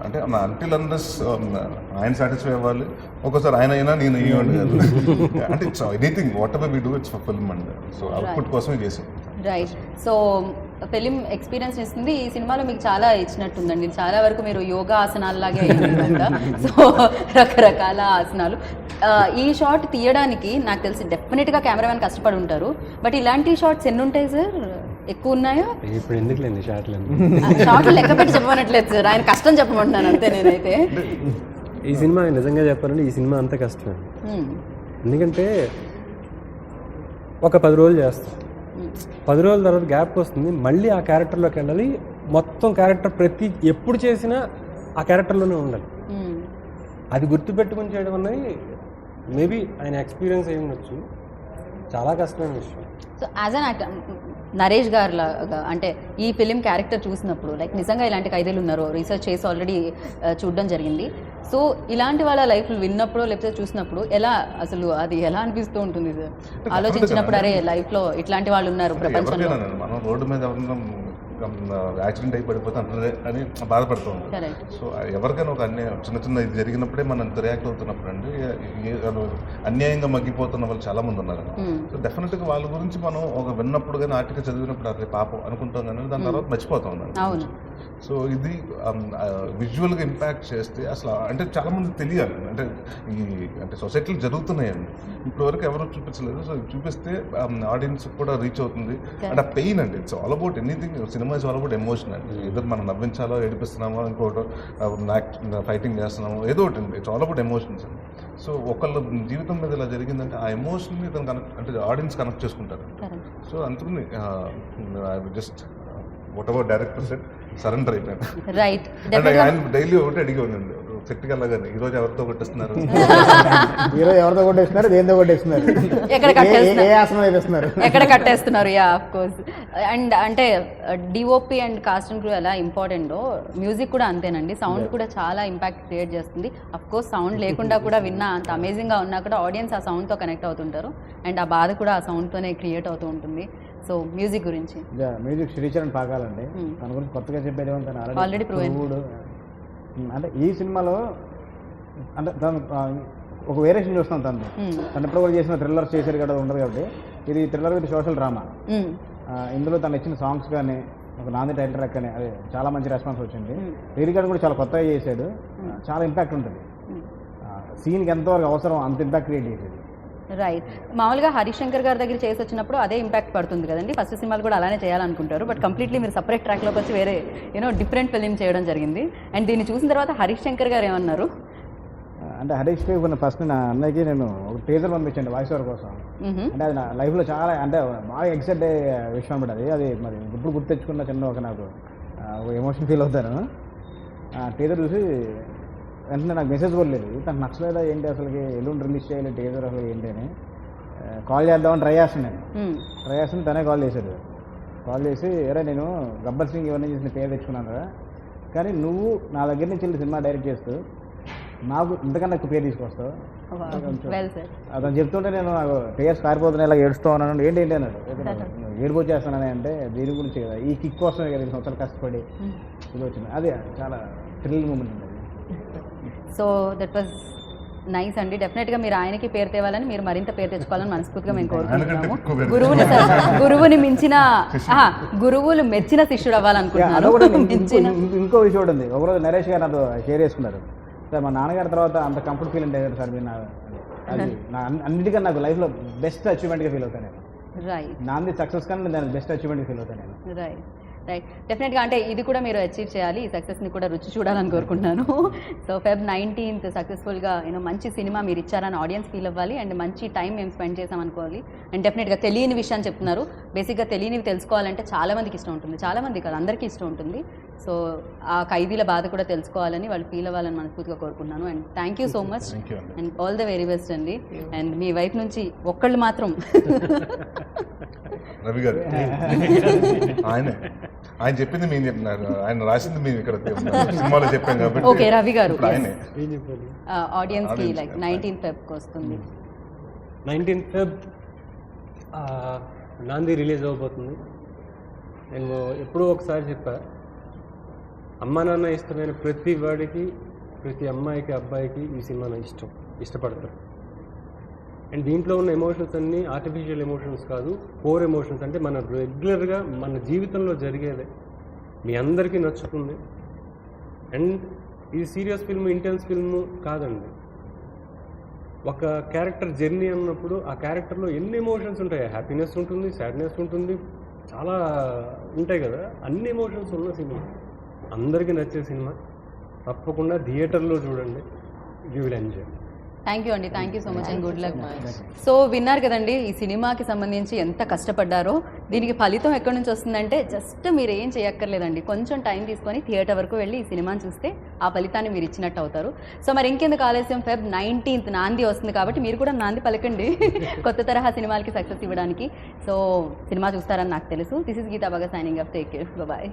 అంటే అంటిల్ అన్లెస్ ఆయన సాటిస్ఫై అవ్వాలి. ఒక్కోసారి ఆయన అయినా నేను ఇవ్వండి కాదు అంటే it's anything whatever we do it's for film and so output కోసమే చేసాం. రైట్. సో ఫిలిం ఎక్స్పీరియన్స్ ఇస్తుంది. ఈ సినిమాలో మీకు చాలా ఇచ్చినట్టుందండి, చాలా వరకు మీరు యోగా ఆసనాలలాగే అయిందంట. సో రకరకాల ఆసనాలు. ఈ షాట్ తీయడానికి నాకు తెలిసి డెఫినెట్గా కెమెరామెన్ కష్టపడి ఉంటారు. బట్ ఇలాంటి షాట్స్ ఎన్ని ఉంటాయి సార్? ఎక్కువ ఉన్నాయా? ఇప్పుడు ఎందుకులేండి షార్ట్లు షాట్లు లెక్క పెట్టి చెప్పమనట్లేదు సార్, ఆయన కష్టం చెప్పమంటున్నాను అంతే నేనైతే. ఈ సినిమా నిజంగా చెప్పాలంటే ఈ సినిమా అంత కష్టం. ఎందుకంటే ఒక 10 రోజులు చేస్తాం, 10 రోజుల తర్వాత గ్యాప్ వస్తుంది, మళ్ళీ ఆ క్యారెక్టర్లోకి వెళ్ళాలి. మొత్తం క్యారెక్టర్ ఎప్పుడు చేసినా ఆ క్యారెక్టర్లోనే ఉండాలి. అది గుర్తుపెట్టుకుని చేయడం అన్నది మేబీ ఆయన ఎక్స్పీరియన్స్ అయి ఉండొచ్చు, చాలా కష్టమైన విషయం. So as an actor Naresh గారు లాగా అంటే ఈ ఫిలిం క్యారెక్టర్ చూసినప్పుడు లైక్ నిజంగా ఇలాంటి ఖైదీలు ఉన్నారు, రీసెర్చ్ చేసి ఆల్రెడీ చూడడం జరిగింది. సో ఇలాంటి వాళ్ళ లైఫ్లో విన్నప్పుడు లేకపోతే చూసినప్పుడు అసలు అది ఎలా అనిపిస్తూ ఉంటుంది సార్? ఆలోచించినప్పుడు అరే లైఫ్లో ఇట్లాంటి వాళ్ళు ఉన్నారు ప్రపంచంలో. మనం రోడ్డు మీద యాక్సిడెంట్ అయి పడిపోతే అంటారే అని బాధపడుతూ ఉంటాం. సో ఎవరికైనా ఒక చిన్న చిన్న ఇది జరిగినప్పుడే మనం రియాక్ట్ అవుతున్నప్పుడు అండి అన్యాయంగా మగ్గిపోతున్న వాళ్ళు చాలా మంది ఉన్నారు. సో డెఫినెట్గా వాళ్ళ గురించి మనం ఒక విన్నప్పుడు కానీ ఆర్టికల్ చదివినప్పుడు అదే పాపం అనుకుంటాం కానీ దాని తర్వాత మర్చిపోతాం. సో ఇది విజువల్గా ఇంపాక్ట్ చేస్తే అసలు అంటే చాలామంది తెలియాలి అంటే అంటే సొసైటీలో జరుగుతున్నాయండి, ఇప్పటివరకు ఎవరు చూపించలేదు. సో చూపిస్తే ఆడియన్స్ కూడా రీచ్ అవుతుంది. అంటే ఆ పెయిన్ అండి, it's all about anything. Cinema is all about emotion అండి. ఏదో మనం నవ్వించాలో ఏడిపిస్తున్నామో ఇంకోటి ఫైటింగ్ చేస్తున్నామో ఏదో ఒకటి అండి, ఇట్స్ ఆల్ అబౌట్ ఎమోషన్స్ అండి. సో ఒకళ్ళ జీవితం మీద ఇలా జరిగిందంటే ఆ ఎమోషన్ని తను కనెక్ట్ అంటే ఆడియన్స్ కనెక్ట్ చేసుకుంటారు. సో అందుకని just what ever director set surrender అయిపోయాను. రైట్. అంటే ఆయన డైలీ ఒకటి అడిగేవాడిని సెట్కి వెళ్ళగానే ఈరోజు ఎవరితో కొట్టిస్తున్నారు, ఈరోజు ఎవరితో కొట్టేస్తున్నారు, దేంతో కొట్టేస్తున్నారు, ఏ ఆసనం వేస్తున్నారు, ఎక్కడ కట్టేస్తున్నారు. Yeah of course. అండ్ అంటే DOP and cast and crew ఎలా ఇంపార్టెంటో మ్యూజిక్ కూడా అంతేనండి. సౌండ్ కూడా చాలా ఇంపాక్ట్ క్రియేట్ చేస్తుంది. అఫ్ కోర్స్ సౌండ్ లేకుండా కూడా విన్నా అంత అమేజింగ్గా ఉన్నా కూడా ఆడియన్స్ ఆ సౌండ్తో కనెక్ట్ అవుతుంటారు అండ్ ఆ బాధ కూడా ఆ సౌండ్తోనే క్రియేట్ అవుతూ ఉంటుంది. సో మ్యూజిక్ గురించి మ్యూజిక్ శ్రీచరణ్ పాకాలండి, తన గురించి కొత్తగా చెప్పేది ఏమంటాను ఆల్రెడీ ప్రూవ్డ్. అంటే ఈ సినిమాలో అంటే తను ఒక వేరియేషన్ చూస్తాం తను ఎప్పుడు కూడా చేసిన థ్రిల్లర్స్ చేసేది కదా ఉండదు కాబట్టి ఇది థ్రిల్లర్ విత్ సోషల్ డ్రామా. ఇందులో తను ఇచ్చిన సాంగ్స్ కానీ ఒక నాంది టైటిల్ ట్రాక్ కానీ అది చాలా మంచి రెస్పాన్స్ వచ్చింది. లిరిక్ కూడా చాలా కొత్తగా చేశాడు, చాలా ఇంపాక్ట్ ఉంటుంది. సీన్కి ఎంతవరకు అవసరం అంత ఇంపాక్ట్ క్రియేట్ చేసేది. రైట్. మామూలుగా హరిశంకర్ గారి దగ్గర చేసి వచ్చినప్పుడు అదే ఇంపాక్ట్ పడుతుంది కదండి. ఫస్ట్ సినిమాలు కూడా అలానే చేయాలనుకుంటారు, బట్ కంప్లీట్లీ మీరు సపరేట్ ట్రాక్లోకి వచ్చి వేరే డిఫరెంట్ ఫిలిం చేయడం జరిగింది. అండ్ దీన్ని చూసిన తర్వాత హరిశంకర్ గారు ఏమన్నారు అంటే హరీష్ కొన్ని ఫస్ట్ నా అన్నయ్యకి నేను ఒక టీజర్ పంపించండి వాయిస్ ఓవర్ కోసం. అంటే అది నా లైఫ్లో చాలా అంటే బాగా ఎక్సైట్ అయ్యే విషయం అనమాట. అది మరి ఇప్పుడు గుర్తు తెచ్చుకున్న చిన్న ఒక నాకు ఒక ఎమోషన్ ఫీల్ అవుతాను. టీజర్ చూసి వెంటనే నాకు మెసేజ్ కూడా లేదు, తనకు నచ్చలేదా ఏంటి అసలుకి ఎల్లుండి రిలీజ్ చేయాలి టీజర్ అసలు ఏంటి అని కాల్ చేద్దామని ట్రై చేస్తున్నాను. తనే కాల్ చేశాడు. కాల్ చేసి అరే నేను గబ్బర్ సింగ్ ఇవన్నీ చేసిన పేరు తెచ్చుకున్నాను కదా, కానీ నువ్వు నా దగ్గర నుంచి వెళ్ళి సినిమా డైరెక్ట్ చేస్తూ నాకు ఇంతకన్నా ఎక్కువ పేరు తీసుకొస్తావు అతను చెప్తుంటే నేను నాకు పేర్స్ కారిపోతున్నాయి ఇలా ఏడుస్తూ ఉన్నాను. ఏంటి అన్నాడు, ఏడిపోచేస్తానని అంటే దీని గురించి కదా ఈ కిక్ కోసమే కదా 2 సంవత్సరాలు కష్టపడి ఇది వచ్చింది. అది చాలా థ్రిల్ మూమెంట్ ఉంటుంది. సో దట్ వాజ్ నైస్ అండి. డెఫినెట్గా మీరు ఆయనకి పేరు తేవాలని, మీరు మరింత పేరు తెచ్చుకోవాలని మనస్ఫూర్తిగా మేము కోరుకుంటున్నాము. గురువులు మెచ్చిన శిష్యుడు అవ్వాలనుకుంటున్నాను. ఇంకో విషయం ఉంటుంది, ఒకరోజు నరేష్ గారు నాతో షేర్ చేసుకున్నారు, సార్ మా నాన్నగారి తర్వాత అంత కంఫర్ట్ ఫీల్ అంటే సార్ మీరు అది అన్నిటికన్నా నాకు లైఫ్లో బెస్ట్ అచీవ్మెంట్గా ఫీల్ అవుతాను నేను. రైట్. నాది సక్సెస్ కానీ దాని బెస్ట్ అచీవ్మెంట్గా ఫీల్ అవుతాను నేను. రైట్. డెఫినెట్గా అంటే ఇది కూడా మీరు అచీవ్ చేయాలి, ఈ సక్సెస్ని కూడా రుచి చూడాలని కోరుకుంటున్నాను. సో Feb 19th సక్సెస్ఫుల్గా మంచి సినిమా మీరు ఇచ్చారని ఆడియన్స్ ఫీల్ అవ్వాలి అండ్ మంచి టైం మేము స్పెండ్ చేసామనుకోవాలి. అండ్ డెఫినెట్గా తెలియని విషయాన్ని చెప్తున్నారు. బేసిక్గా తెలియనివి తెలుసుకోవాలంటే చాలామందికి ఇష్టం ఉంటుంది, చాలామంది కాదు అందరికీ ఇష్టం ఉంటుంది. సో ఆ ఖైదీల బాధ కూడా తెలుసుకోవాలని వాళ్ళు ఫీల్ అవ్వాలని మనస్ఫూర్తిగా కోరుకుంటున్నాను. And thank you so much and all the very best అండి. అండ్ మీ వైపు నుంచి ఒక్కళ్ళు మాత్రం రవి గారు ఆయన చెప్పింది మేము చెప్తున్నారు, ఆయన రాసింది మేము ఇక్కడ సినిమాలో చెప్పాం కాబట్టి ఓకే రవి గారు ఆయనే ఆడియన్స్కి లైక్ 19th Febకి వస్తుంది. 19th Feb నాంది రిలీజ్ అవ్వబోతుంది. నేను ఎప్పుడూ ఒకసారి చెప్పా, అమ్మా నాన్న ఇష్టమైన ప్రతి వాడికి, ప్రతి అమ్మాయికి అబ్బాయికి ఈ సినిమా ఇష్టపడతారు. అండ్ దీంట్లో ఉన్న ఎమోషన్స్ అన్నీ ఆర్టిఫిషియల్ ఎమోషన్స్ కాదు, కోర్ ఎమోషన్స్. అంటే మన రెగ్యులర్గా మన జీవితంలో జరిగేదే, మీ అందరికీ నచ్చుతుంది. అండ్ ఇది సీరియస్ ఫిల్మ్, ఇంటెన్స్ ఫిల్మ్ కాదండి. ఒక క్యారెక్టర్ జర్నీ అన్నప్పుడు ఆ క్యారెక్టర్లో ఎన్ని ఎమోషన్స్ ఉంటాయి, హ్యాపీనెస్ ఉంటుంది, సాడ్నెస్ ఉంటుంది, చాలా ఉంటాయి కదా. అన్ని ఎమోషన్స్ ఉన్న సినిమా, అందరికీ నచ్చే సినిమా. తప్పకుండా థియేటర్లో చూడండి, you will enjoy. Thank you అండి, thank you so much and good luck. So విన్నారు కదండి ఈ సినిమాకి సంబంధించి ఎంత కష్టపడ్డారో. దీనికి ఫలితం ఎక్కడి నుంచి వస్తుందంటే జస్ట్ మీరు ఏం చేయక్కర్లేదండి, కొంచెం టైం తీసుకొని థియేటర్ వరకు వెళ్ళి ఈ సినిమాని చూస్తే ఆ ఫలితాన్ని మీరు ఇచ్చినట్టు అవుతారు. సో మరి ఇంకెందుకు ఆలస్యం, Feb 19th నాంది వస్తుంది కాబట్టి మీరు కూడా నాంది పలకండి కొత్త తరహా సినిమాలకి సక్సెస్ ఇవ్వడానికి. సో సినిమా చూస్తారని నాకు తెలుసు. దిస్ ఇస్ గీతా బాగా signing up. Take care, bye.